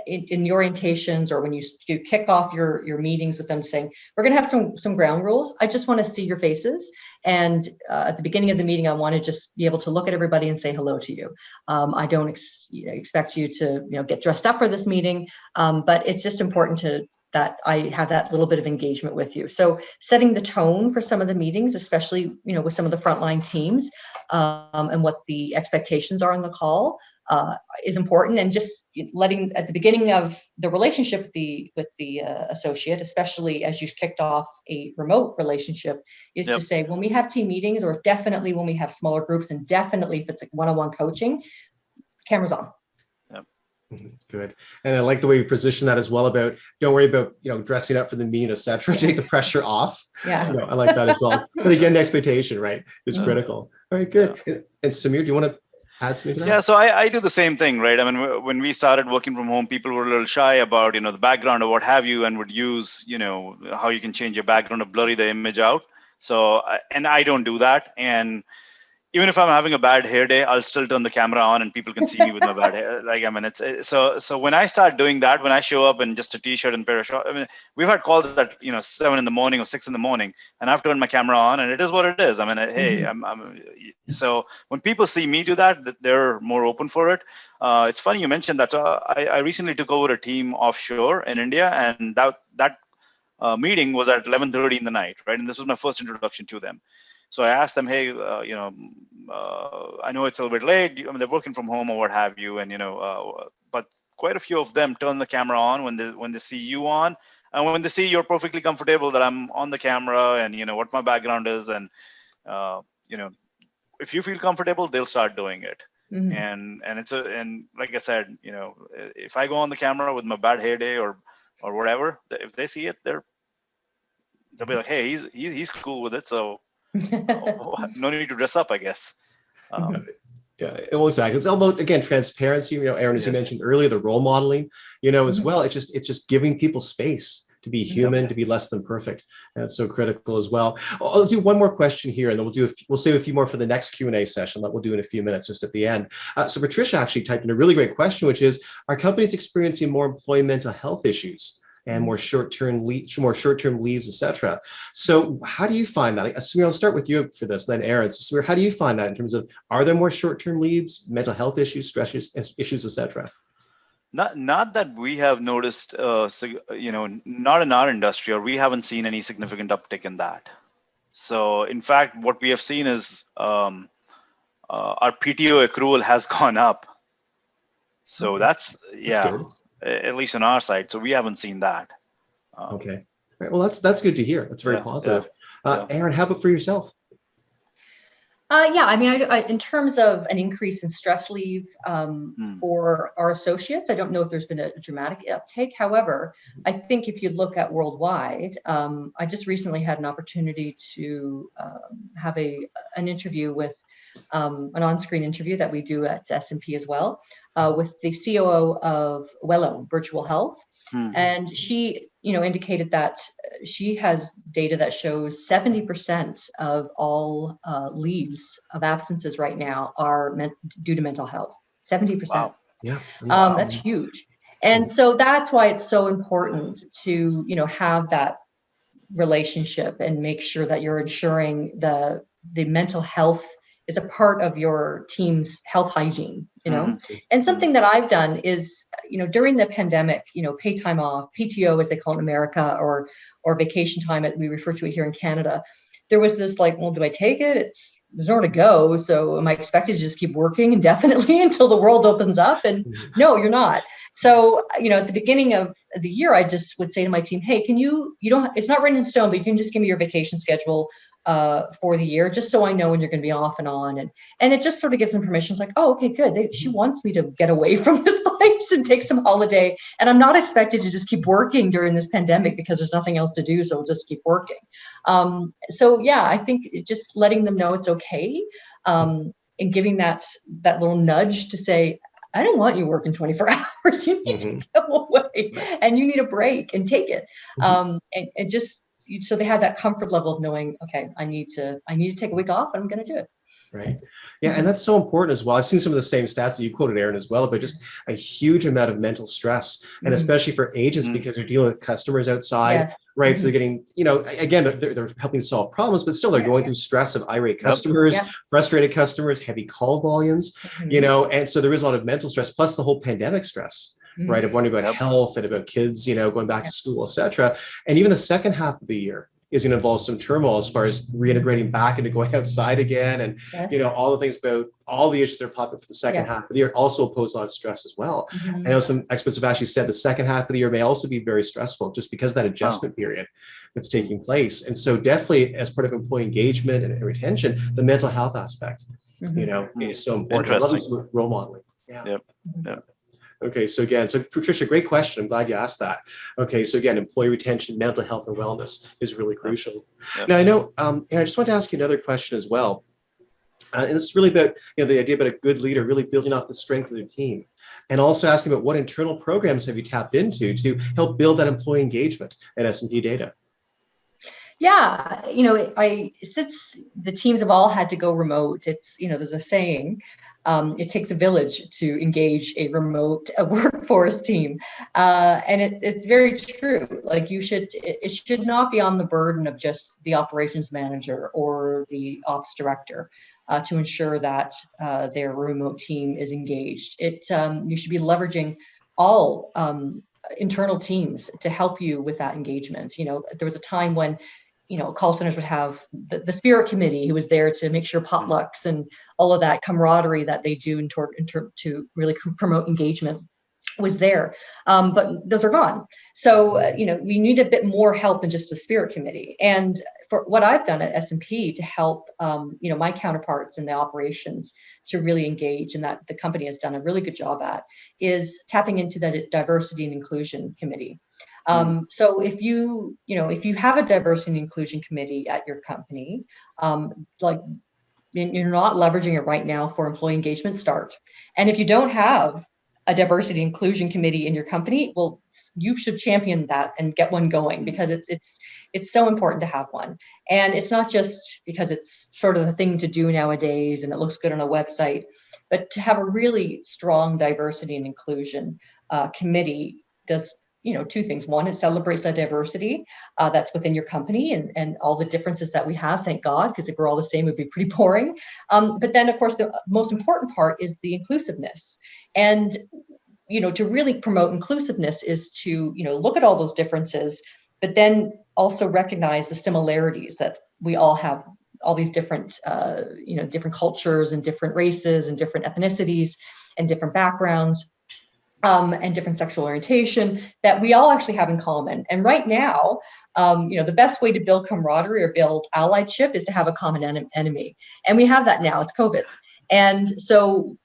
in the orientations, or when you kick off your meetings with them, saying we're going to have some ground rules. I just want to see your faces, and at the beginning of the meeting, I want to just be able to look at everybody and say hello to you. I don't expect you to get dressed up for this meeting, but it's just important that I have that little bit of engagement with you. So setting the tone for some of the meetings, especially with some of the frontline teams, and what the expectations are on the call, is important. And just letting at the beginning of the relationship with the associate, especially as you've kicked off a remote relationship, is to say, when we have team meetings, or definitely when we have smaller groups, and definitely if it's like one-on-one coaching, cameras on. Good. And I like the way you position that as well, about don't worry about dressing up for the meeting, etc. Take the pressure off. I like that as well. But again, the expectation, right, is critical. All right, good. And Samir, do you want to add something to that? Yeah, so I do the same thing, right? I mean, when we started working from home, people were a little shy about the background or what have you, and would use how you can change your background or blurry the image out. So and I don't do that. And even if I'm having a bad hair day, I'll still turn the camera on and people can see me with my bad hair. So when I start doing that, when I show up in just a t-shirt and pair of shorts, we've had calls at 7 in the morning or 6 in the morning, and I've turned my camera on, and it is what it is. Hey, so when people see me do that, they're more open for it. It's funny you mentioned that. I recently took over a team offshore in India, and that meeting was at 11:30 in the night, right? And this was my first introduction to them. So I asked them, hey, I know it's a little bit late. They're working from home or what have you, and but quite a few of them turn the camera on when they see you on, and when they see you're perfectly comfortable that I'm on the camera, and what my background is, and if you feel comfortable, they'll start doing it. And and like I said, if I go on the camera with my bad hair day or whatever, if they see it, they'll be like, hey, he's cool with it, so. No need to dress up, I guess. Well, exactly. It's all about, again, transparency. Aaron, as you mentioned earlier, the role modeling. As well. It's just giving people space to be human, to be less than perfect. And it's so critical as well. I'll do one more question here, and then we'll save a few more for the next Q&A session that we'll do in a few minutes, just at the end. So Patricia actually typed in a really great question, which is: are companies experiencing more employee mental health issues and more short-term leaves, etc.? So how do you find that? Samir, I'll start with you for this, then Aaron. So Samir, how do you find that in terms of, are there more short-term leaves, mental health issues, stress issues, etc.? Not that we have noticed, not in our industry, or we haven't seen any significant uptick in that. So in fact, what we have seen is our PTO accrual has gone up So Okay. that's good. at least on our side. So we haven't seen that. Okay. All right. Well, that's good to hear. That's very positive. Aaron, how about for yourself? Yeah, I mean, in terms of an increase in stress leave for our associates, I don't know if there's been a dramatic uptake. However, I think if you look at worldwide, I just recently had an opportunity to have an interview with an on-screen interview that we do at S&P as well, with the COO of Wello Virtual Health. And she, indicated that she has data that shows 70% of all leaves of absences right now are due to mental health. 70%. Wow. Yeah. That's huge. And so that's why it's so important to, have that relationship and make sure that you're ensuring the mental health is a part of your team's health hygiene, And something that I've done is, during the pandemic, pay time off, PTO as they call it in America, or vacation time, we refer to it here in Canada. There was this like, well, do I take it? There's nowhere to go. So am I expected to just keep working indefinitely until the world opens up? And no, you're not. So, at the beginning of the year, I just would say to my team, hey, it's not written in stone, but you can just give me your vacation schedule for the year, just so I know when you're going to be off and on. And it just sort of gives them permission. It's like, oh, okay, good. She wants me to get away from this place and take some holiday. And I'm not expected to just keep working during this pandemic because there's nothing else to do. So we'll just keep working. So yeah, I think just letting them know it's okay. And giving that little nudge to say, I don't want you working 24 hours. You need to go away and you need a break and take it. And just, so they have that comfort level of knowing, okay, I need to take a week off and I'm going to do it. Right. Yeah. And that's so important as well. I've seen some of the same stats that you quoted, Aaron, as well, but just a huge amount of mental stress, and especially for agents because they're dealing with customers outside, right? So they're getting, again, they're helping solve problems, but still they're going through stress of irate customers, frustrated customers, heavy call volumes, and so there is a lot of mental stress, plus the whole pandemic stress, right? Of wondering about health and about kids, going back to school, et cetera. And even the second half of the year is going to involve some turmoil as far as reintegrating back into going outside again. And, all the things about all the issues that are popping up for the second half of the year also pose a lot of stress as well. I know some experts have actually said the second half of the year may also be very stressful just because of that adjustment period that's taking place. And so definitely as part of employee engagement and retention, the mental health aspect, is so important. I love this role modeling. Okay, so again, Patricia, great question. I'm glad you asked that. Okay, so again, employee retention, mental health, and wellness is really crucial. Now, I know, Aaron, I just want to ask you another question as well. And this is really about, the idea about a good leader really building off the strength of the team. And also asking about what internal programs have you tapped into to help build that employee engagement at S&P Data? Yeah, since the teams have all had to go remote, it's, there's a saying, it takes a village to engage a remote workforce team. And it's very true. Like it should not be on the burden of just the operations manager or the ops director to ensure that their remote team is engaged. You should be leveraging all internal teams to help you with that engagement. There was a time when call centers would have the spirit committee who was there to make sure potlucks and all of that camaraderie that they do to really promote engagement was there. But those are gone. So, we need a bit more help than just a spirit committee. And for what I've done at S&P to help, my counterparts in the operations to really engage, and that the company has done a really good job at, is tapping into that diversity and inclusion committee. So if you have a diversity and inclusion committee at your company, you're not leveraging it right now for employee engagement, start. And if you don't have a diversity and inclusion committee in your company, well, you should champion that and get one going, because it's so important to have one. And it's not just because it's sort of the thing to do nowadays and it looks good on a website, but to have a really strong diversity and inclusion committee does two things. One, it celebrates that diversity that's within your company and all the differences that we have, thank God, because if we're all the same, it would be pretty boring. But then, of course, the most important part is the inclusiveness. And, to really promote inclusiveness is to, look at all those differences, but then also recognize the similarities that we all have, all these different, different cultures and different races and different ethnicities and different backgrounds. and different sexual orientation that we all actually have in common. And right now, the best way to build camaraderie or build allyship is to have a common enemy. And we have that now, it's COVID. And so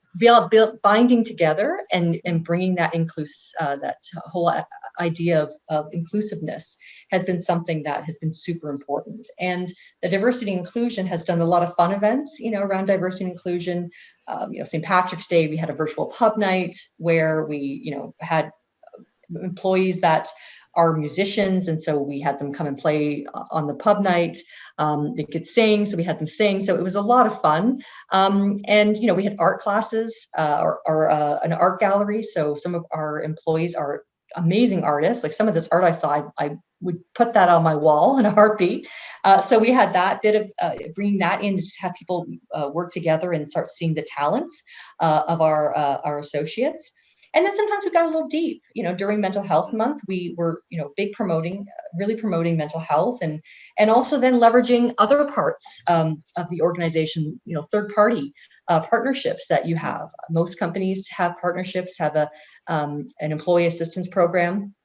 binding together and bringing that that whole idea of inclusiveness has been something that has been super important. And the diversity and inclusion has done a lot of fun events, around diversity and inclusion. St. Patrick's Day, we had a virtual pub night where we, had employees that are musicians, and so we had them come and play on the pub night. They could sing, so we had them sing. So it was a lot of fun. And we had art classes or an art gallery. So some of our employees are amazing artists. Like some of this art I saw, I would put that on my wall in a heartbeat. So we had that bit of bringing that in to just have people work together and start seeing the talents of our associates. And then sometimes we got a little deep, during Mental Health Month, we were, really promoting mental health and also then leveraging other parts of the organization, third party partnerships that you have. Most companies have partnerships, have an employee assistance program.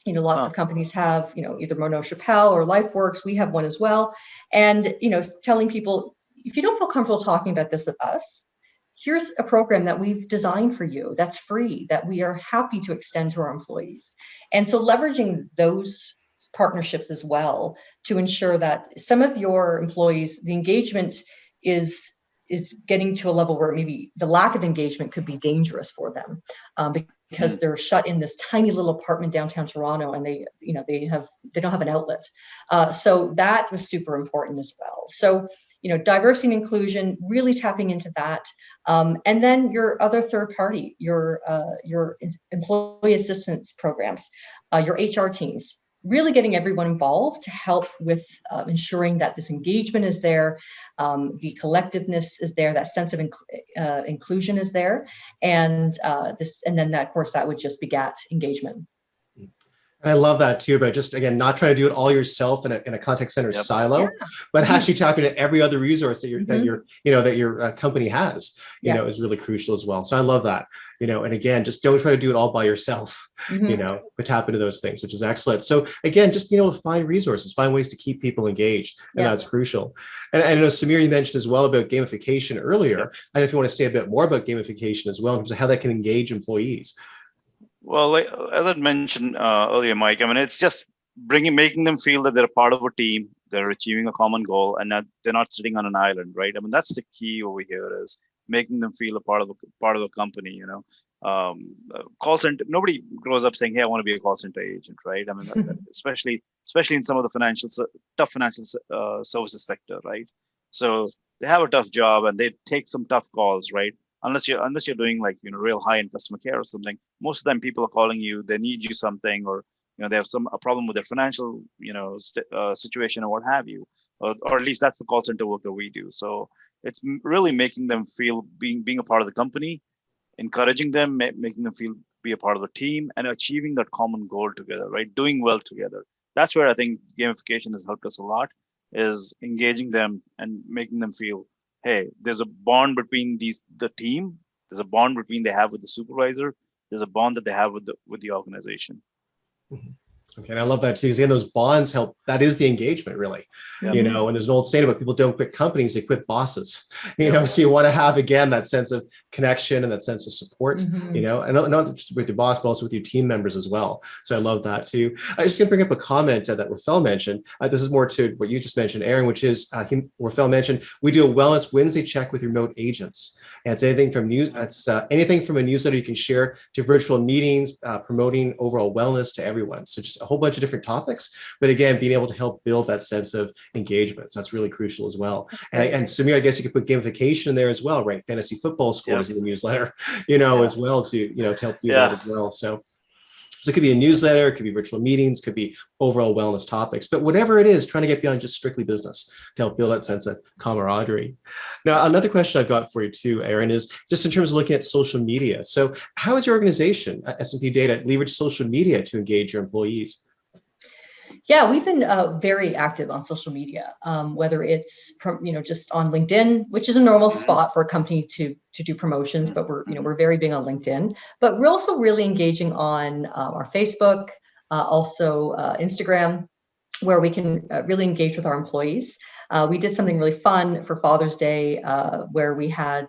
Lots of companies have, either Mono Chappelle or LifeWorks. We have one as well. And, telling people, if you don't feel comfortable talking about this with us, here's a program that we've designed for you that's free, that we are happy to extend to our employees. And so leveraging those partnerships as well to ensure that some of your employees, the engagement is getting to a level where maybe the lack of engagement could be dangerous for them, because they're shut in this tiny little apartment downtown Toronto, and they don't have an outlet. So that was super important as well. So diversity and inclusion, really tapping into that, and then your other third party, your employee assistance programs, your HR teams. Really getting everyone involved to help with ensuring that this engagement is there, the collectiveness is there, that sense of inclusion is there, and then that, of course, that would just begat engagement. I love that too, but just again, not trying to do it all yourself in a contact center silo, but actually tapping into every other resource that your company has, is really crucial as well. So I love that, and again, just don't try to do it all by yourself, but tap into those things, which is excellent. So again, just being able to find resources, find ways to keep people engaged, and that's crucial. And I know, Samir, you mentioned as well about gamification earlier. I don't know if you want to say a bit more about gamification as well, in terms of how that can engage employees. Well, as I mentioned earlier, Mike, I mean, it's just making them feel that they're part of a team, they're achieving a common goal, and that they're not sitting on an island, right? I mean, that's the key over here, is making them feel a part of the company. Call center. Nobody grows up saying, "Hey, I want to be a call center agent," right? I mean, especially in some of the tough financial services sector, right? So they have a tough job and they take some tough calls, right? Unless you're doing like real high-end customer care or something, most of the time people are calling you, they need you something, or they have a problem with their financial situation or what have you, or at least that's the call center work that we do. So it's really making them feel being a part of the company, encouraging them, making them feel be a part of the team, and achieving that common goal together, right? Doing well together. That's where I think gamification has helped us a lot, is engaging them and making them feel, hey, there's a bond between the team. There's a bond between they have with the supervisor. There's a bond that they have with the organization. Okay, and I love that too, because again, those bonds help. That is the engagement, really. And there's an old saying about people don't quit companies, they quit bosses. So you want to have, again, that sense of connection and that sense of support. And not just with your boss, but also with your team members as well. So I love that too. I just going to bring up a comment that Rafael mentioned. This is more to what you just mentioned, Aaron, which is Rafael mentioned, we do a Wellness Wednesday check with remote agents. And it's anything from anything from a newsletter you can share to virtual meetings, promoting overall wellness to everyone. So just a whole bunch of different topics, but again, being able to help build that sense of engagement. So that's really crucial as well. And Samir, I guess you could put gamification in there as well, right? Fantasy football scores in the newsletter, as well to help do that as well. So it could be a newsletter, it could be virtual meetings, could be overall wellness topics, but whatever it is, trying to get beyond just strictly business to help build that sense of camaraderie. Now, another question I've got for you too, Aaron, is just in terms of looking at social media. So how is your organization, S&P Data, leverage social media to engage your employees? Yeah, we've been very active on social media, whether it's just on LinkedIn, which is a normal spot for a company to do promotions, but we're very big on LinkedIn. But we're also really engaging on our Facebook, also Instagram, where we can really engage with our employees. We did something really fun for Father's Day, where we had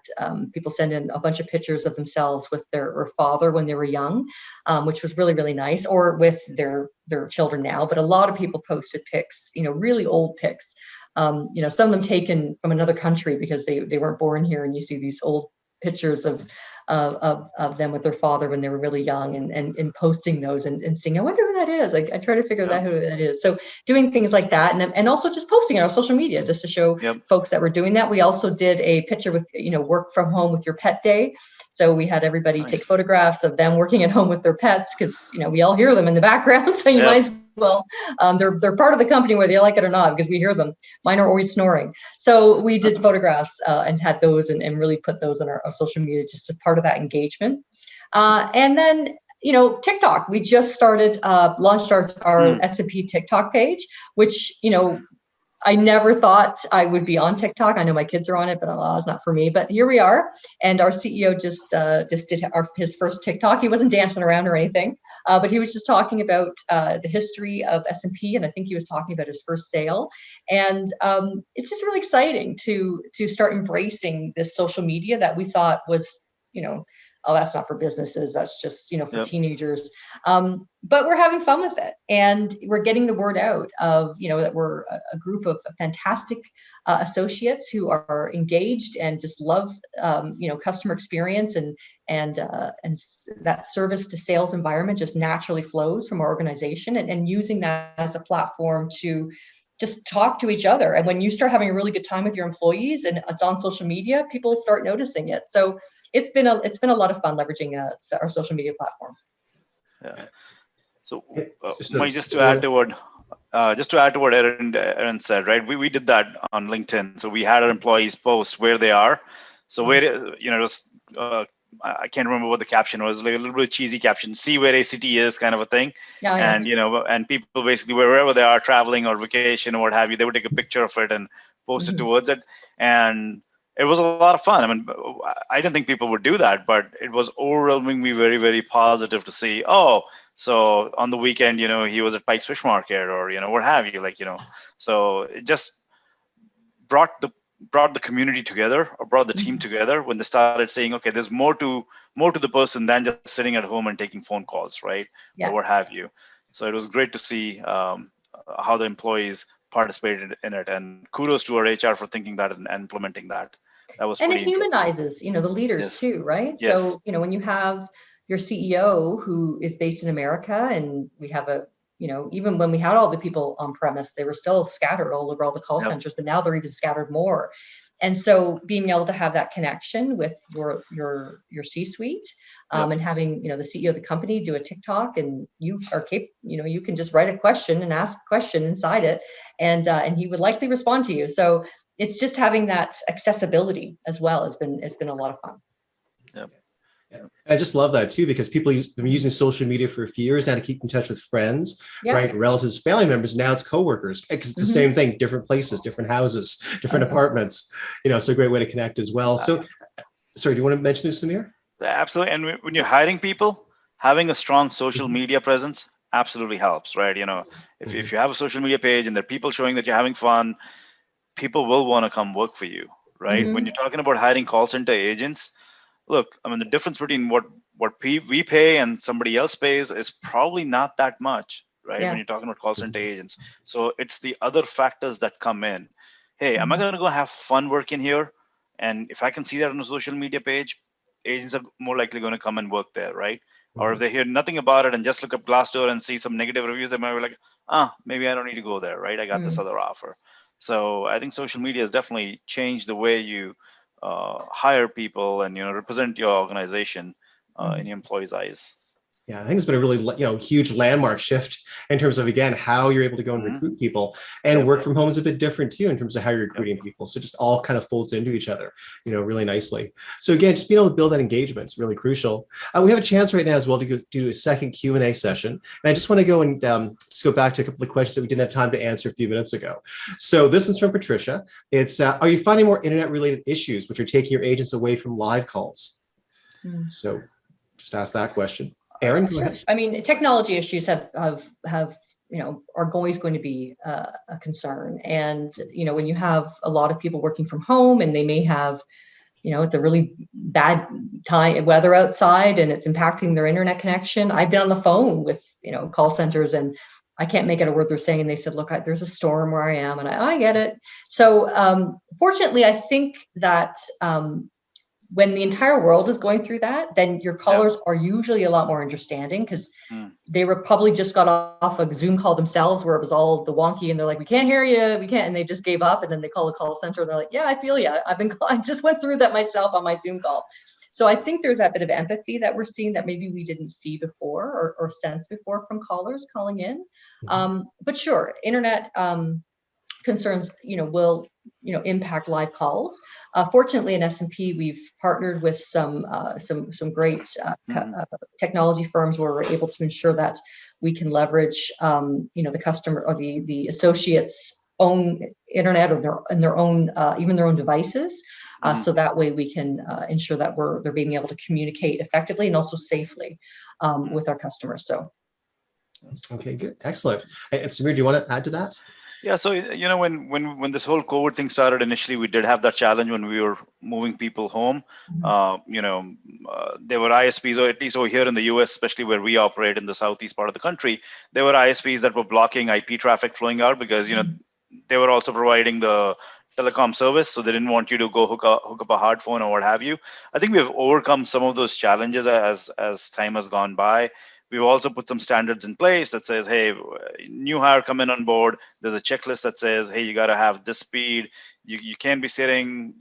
people send in a bunch of pictures of themselves with their father when they were young, which was really, really nice, or with their children now. But a lot of people posted pics, really old pics. Some of them taken from another country because they weren't born here, and you see these old pictures of them with their father when they were really young, and posting those and saying, I wonder who that is. I try to figure out who that is. So doing things like that, and also just posting on our social media just to show folks that we're doing that. We also did a picture with work from home with your pet day. So we had everybody take photographs of them working at home with their pets, because we all hear them in the background. So you might as well, they're part of the company whether you like it or not, because we hear them. Mine are always snoring. So we did photographs and had those and really put those on our social media just as part of that engagement. And then TikTok, we just started, launched our S&P TikTok page, which I never thought I would be on TikTok. I know my kids are on it, but it's not for me. But here we are. And our CEO just did his first TikTok. He wasn't dancing around or anything, but he was just talking about the history of S&P, and I think he was talking about his first sale. And it's just really exciting to start embracing this social media that we thought was, oh, that's not for businesses. That's just, for teenagers. But we're having fun with it, and we're getting the word out of, that we're a group of fantastic associates who are engaged and just love, customer experience, and that service to sales environment just naturally flows from our organization, and using that as a platform to just talk to each other. And when you start having a really good time with your employees and it's on social media, people start noticing it. So it's been a lot of fun leveraging our social media platforms. Yeah. So just to add to what Erin said, right? We did that on LinkedIn. So we had our employees post where they are. So where it was, I can't remember what the caption was, like a little bit cheesy caption, see where ACT is, kind of a thing. Yeah. And and people basically wherever they are traveling or vacation or what have you, they would take a picture of it and post it towards it. And it was a lot of fun. I mean, I didn't think people would do that, but it was overwhelmingly very, very positive to see, so on the weekend, he was at Pike's Fish Market or, what have you, so it just brought the community together, or brought the team together when they started saying, okay, there's more to the person than just sitting at home and taking phone calls, right? Yeah. Or what have you. So it was great to see how the employees participated in it, and kudos to our HR for thinking that and implementing that. That was and it humanizes, the leaders too, right? Yes. So when you have your CEO who is based in America, and we have even when we had all the people on premise, they were still scattered all over all the call centers, but now they're even scattered more. And so being able to have that connection with your C-suite, and having, the CEO of the company do a TikTok, and you are you can just write a question and ask a question inside it, and he would likely respond to you. So it's just having that accessibility as well has been a lot of fun. Yeah. I just love that too, because people have been using social media for a few years now to keep in touch with friends, right? Relatives, family members. Now it's coworkers. It's the same thing, different places, different houses, different apartments. It's a great way to connect as well. So, sorry, do you want to mention this, Samir? Absolutely. And when you're hiring people, having a strong social media presence absolutely helps, right? If you have a social media page and there are people showing that you're having fun, people will want to come work for you, right? When you're talking about hiring call center agents, look, I mean, the difference between what we pay and somebody else pays is probably not that much, right? When you're talking about call center agents. So it's the other factors that come in. Hey, am I going to go have fun working here? And if I can see that on a social media page, agents are more likely going to come and work there, right? Or if they hear nothing about it and just look up Glassdoor and see some negative reviews, they might be like, maybe I don't need to go there, right? I got this other offer. So I think social media has definitely changed the way you hire people and represent your organization in your employees' eyes. Yeah, I think it's been a really, huge landmark shift in terms of, again, how you're able to go and recruit people, and work from home is a bit different too in terms of how you're recruiting people. So just all kind of folds into each other, really nicely. So again, just being able to build that engagement is really crucial. We have a chance right now as well to do a second Q&A session. And I just want to go and just go back to a couple of questions that we didn't have time to answer a few minutes ago. So this one's from Patricia. It's, are you finding more internet related issues which are taking your agents away from live calls? So just ask that question. Erin, go ahead. I mean, technology issues have are always going to be a concern. And, when you have a lot of people working from home and they may have, it's a really bad weather outside and it's impacting their internet connection. I've been on the phone with, call centers and I can't make out a word they're saying. And they said, look, there's a storm where I am, and I get it. So fortunately, I think that when the entire world is going through that, then your callers are usually a lot more understanding, because they were probably just got off a Zoom call themselves where it was all the wonky and they're like, we can't hear you, we can't. And they just gave up, and then they call the call center and they're like, yeah, I feel you. I just went through that myself on my Zoom call. So I think there's that bit of empathy that we're seeing that maybe we didn't see before or sense before from callers calling in. But sure, internet concerns, will, impact live calls. Fortunately, in S&P, we've partnered with some great technology firms where we're able to ensure that we can leverage, the customer or the associates' own internet or their own even their own devices. So that way we can ensure that they're being able to communicate effectively and also safely with our customers. So. Okay, good, excellent. And Samir, do you want to add to that? Yeah, so when this whole COVID thing started initially, we did have that challenge when we were moving people home. There were ISPs, or at least over here in the US, especially where we operate in the southeast part of the country, there were ISPs that were blocking IP traffic flowing out because they were also providing the telecom service, so they didn't want you to go hook up a hard phone or what have you. I think we have overcome some of those challenges as time has gone by. We've also put some standards in place that says, hey, new hire come in on board. There's a checklist that says, hey, you got to have this speed. You can't be sitting,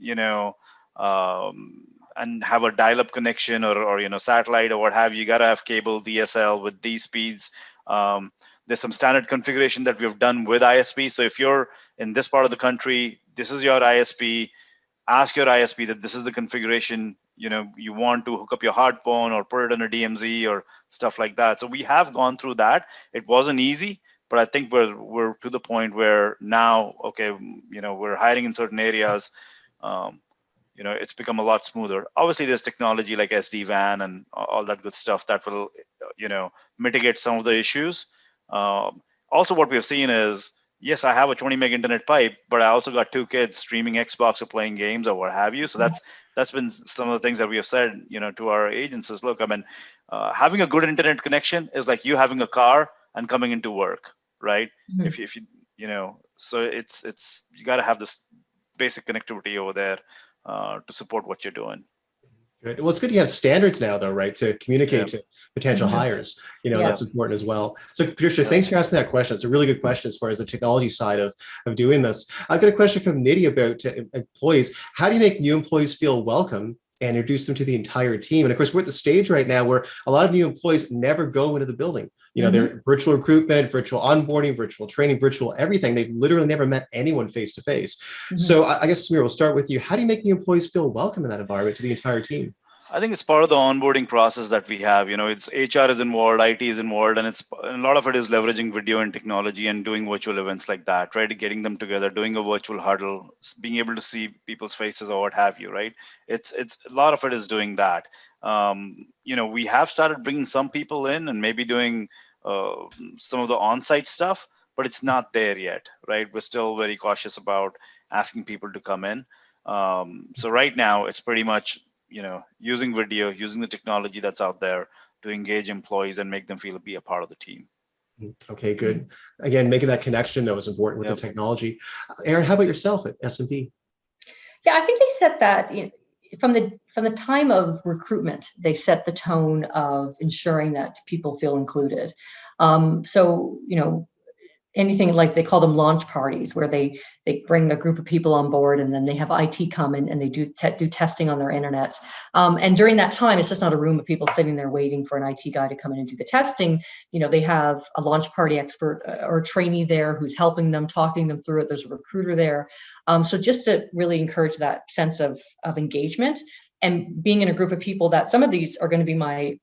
and have a dial-up connection or satellite or what have you. You got to have cable, DSL with these speeds. There's some standard configuration that we've done with ISP. So if you're in this part of the country, this is your ISP. Ask your ISP that this is the configuration you want to hook up your hard phone or put it on a DMZ or stuff like that. So we have gone through that. It wasn't easy, but I think we're to the point where now, okay, we're hiring in certain areas. It's become a lot smoother. Obviously, there's technology like SD-WAN and all that good stuff that will, mitigate some of the issues. Also, what we've seen is, yes, I have a 20 meg internet pipe, but I also got 2 kids streaming Xbox or playing games or what have you. So that's been some of the things that we have said, to our agents is, look, having a good internet connection is like you having a car and coming into work, right? If you so it's you got to have this basic connectivity over there to support what you're doing. Good. Well, it's good you have standards now, though, right, to communicate to potential hires. That's important as well. So, Patricia, thanks for asking that question. It's a really good question as far as the technology side of doing this. I've got a question from Nidhi about employees. How do you make new employees feel welcome and introduce them to the entire team? And of course, we're at the stage right now where a lot of new employees never go into the building. They're virtual recruitment, virtual onboarding, virtual training, virtual everything. They've literally never met anyone face to face. So I guess, Samir, we'll start with you. How do you make new employees feel welcome in that environment to the entire team? I think it's part of the onboarding process that we have. It's HR is involved, IT is involved, and a lot of it is leveraging video and technology and doing virtual events like that, right? Getting them together, doing a virtual huddle, being able to see people's faces or what have you, right? It's a lot of it is doing that. We have started bringing some people in and maybe doing some of the on-site stuff, but it's not there yet, right? We're still very cautious about asking people to come in. So right now it's pretty much using video, using the technology that's out there to engage employees and make them be a part of the team. Okay, good. Again, making that connection, though, is important with the technology. Erin, how about yourself at S&P? Yeah, I think they set that from the time of recruitment. They set the tone of ensuring that people feel included. So anything like they call them launch parties, where they bring a group of people on board, and then they have IT come in and they do testing on their internet. And during that time, it's just not a room of people sitting there waiting for an IT guy to come in and do the testing. They have a launch party expert or a trainee there who's helping them, talking them through it. There's a recruiter there. So just to really encourage that sense of engagement, and being in a group of people that some of these are going to be my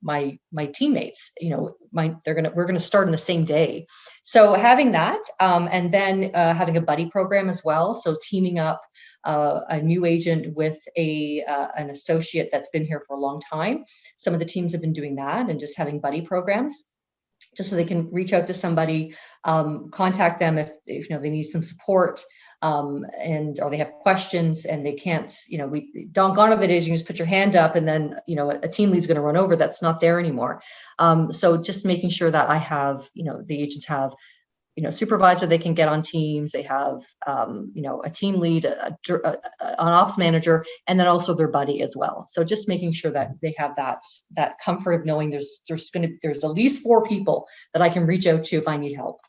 teammates. We're going to start on the same day. So having that, and then having a buddy program as well. So teaming up a new agent with an associate that's been here for a long time. Some of the teams have been doing that, and just having buddy programs, just so they can reach out to somebody, contact them if they need some support. Or they have questions and they can't, gone are the days you just put your hand up and then, a team lead's going to run over. That's not there anymore. So just making sure that I have, the agents have, supervisor they can get on teams. They have, a team lead, an ops manager, and then also their buddy as well. So just making sure that they have that comfort of knowing there's at least 4 people that I can reach out to if I need help.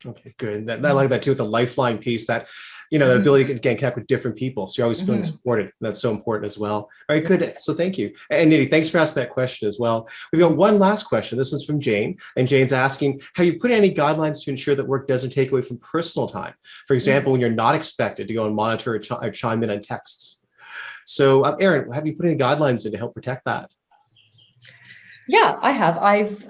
Okay, good. I like that too, with the lifeline piece, that the ability to get connect with different people. So you're always feeling supported. That's so important as well. All right, good. So thank you. And Nidhi, thanks for asking that question as well. We've got one last question. This one's from Jane. And Jane's asking, have you put any guidelines to ensure that work doesn't take away from personal time? For example, when you're not expected to go and monitor or chime in on texts. So Erin, have you put any guidelines in to help protect that? Yeah, I have. I've,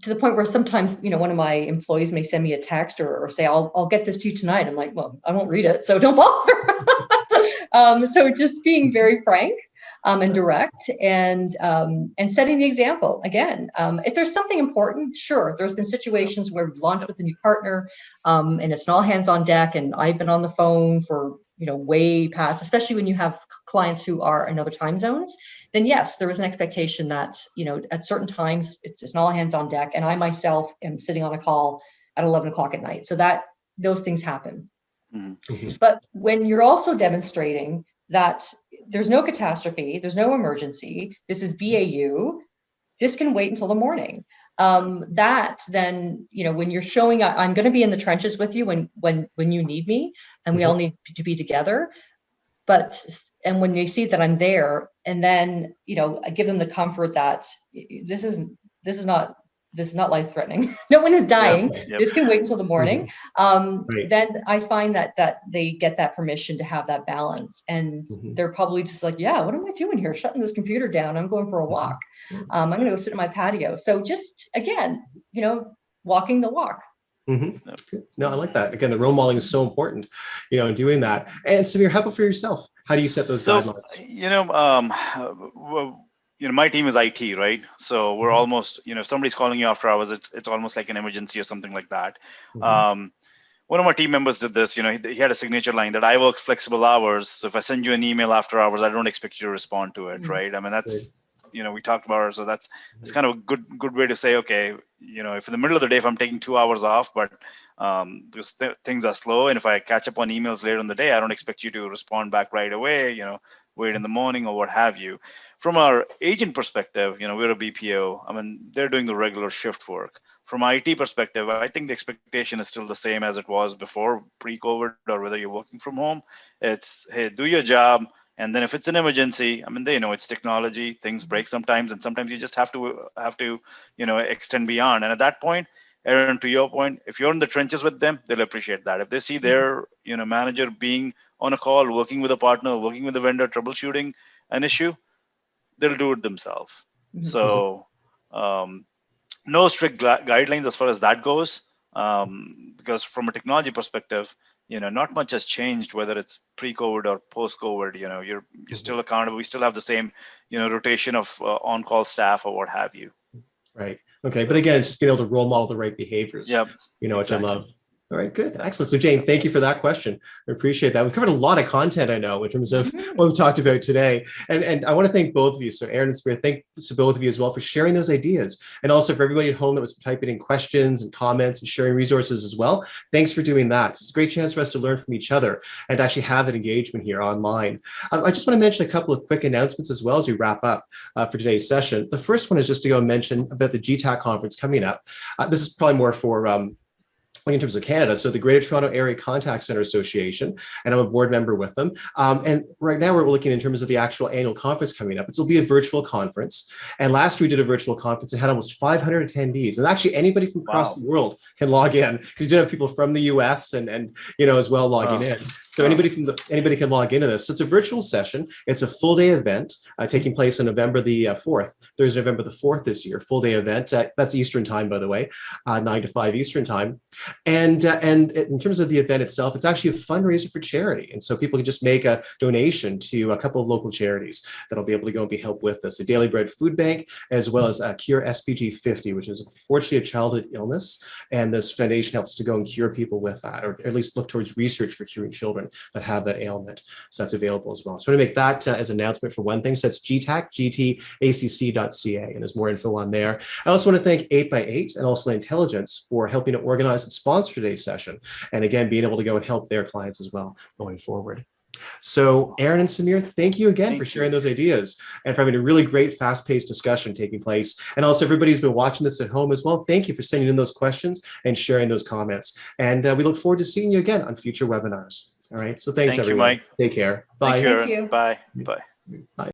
to the point where sometimes, one of my employees may send me a text or say, I'll get this to you tonight. I'm like, well, I won't read it, so don't bother. So just being very frank and direct, and setting the example again. If there's something important, sure. There's been situations where we've launched with a new partner, and it's an all hands on deck, and I've been on the phone for way past, especially when you have clients who are in other time zones. Then yes, there is an expectation that, at certain times it's just all hands on deck. And I myself am sitting on a call at 11 o'clock at night. So that those things happen. Mm-hmm. But when you're also demonstrating that there's no catastrophe, there's no emergency, this is BAU, this can wait until the morning. That then, when you're showing, I'm going to be in the trenches with you when you need me, and we all need to be together. And when they see that I'm there, and then, I give them the comfort that this is not life threatening. No one is dying. Yep. This can wait until the morning. Right. Then I find that they get that permission to have that balance, and they're probably just like, yeah, what am I doing here? Shutting this computer down. I'm going for a walk. I'm going to go sit in my patio. So just, again, walking the walk. No, I like that. Again, the role modeling is so important, doing that. And Samir, how about for yourself? How do you set those guidelines? My team is IT, right? So we're almost, if somebody's calling you after hours, it's almost like an emergency or something like that. One of our team members did this. He had a signature line that I work flexible hours. So if I send you an email after hours, I don't expect you to respond to it, right? I mean, that's, we talked about it. So that's kind of a good way to say, okay, if in the middle of the day, if I'm taking 2 hours off, but because things are slow, and if I catch up on emails later in the day, I don't expect you to respond back right away, wait in the morning or what have you. From our agent perspective, we're a BPO. I mean, they're doing the regular shift work. From IT perspective, I think the expectation is still the same as it was before pre-COVID, or whether you're working from home. It's, hey, do your job. And then if it's an emergency, I mean, they know it's technology, things break sometimes, and sometimes you just have to extend beyond. And at that point, Erin, to your point, if you're in the trenches with them, they'll appreciate that. If they see their, manager being on a call, working with a partner, working with a vendor, troubleshooting an issue, they'll do it themselves. So no strict guidelines as far as that goes, because from a technology perspective, not much has changed, whether it's pre-COVID or post-COVID. You're still accountable. We still have the same, rotation of on-call staff or what have you. Right. Okay. But again, it's just being able to role model the right behaviors. Yep. Which exactly. I love. All right, good. Excellent. So Jane, thank you for that question. I appreciate that. We've covered a lot of content, I know, in terms of what we've talked about today. And I want to thank both of you. So Erin and Samir, thanks to both of you as well for sharing those ideas. And also for everybody at home that was typing in questions and comments and sharing resources as well. Thanks for doing that. It's a great chance for us to learn from each other and actually have that engagement here online. I just want to mention a couple of quick announcements as well as we wrap up for today's session. The first one is just to go and mention about the GTAC conference coming up. This is probably more for in terms of Canada, so the Greater Toronto Area Contact Center Association, and I'm a board member with them. And right now we're looking in terms of the actual annual conference coming up. It'll be a virtual conference. And last year we did a virtual conference and had almost 500 attendees. And actually anybody from across the world can log in, because you did have people from the US and as well logging in. So anybody can log into this. So it's a virtual session. It's a full day event taking place on November the 4th, Thursday, November the 4th this year, full day event. That's Eastern time, by the way, 9 to 5 Eastern time. And in terms of the event itself, it's actually a fundraiser for charity. And so people can just make a donation to a couple of local charities that'll be able to go and be helped with this. The Daily Bread Food Bank, as well as Cure SPG 50, which is unfortunately a childhood illness. And this foundation helps to go and cure people with that, or at least look towards research for curing children that have that ailment. So that's available as well. So I'm going to make that as an announcement for one thing. So that's gtacc.ca, and there's more info on there. I also want to thank 8x8 and also Intelligence for helping to organize and sponsor today's session. And again, being able to go and help their clients as well going forward. So Aaron and Samir, thank you again for sharing those ideas and for having a really great fast-paced discussion taking place. And also everybody who's been watching this at home as well, thank you for sending in those questions and sharing those comments. And we look forward to seeing you again on future webinars. All right, so thanks everyone. You, Mike. Take care. Bye. Thank you. Bye. Bye. Bye.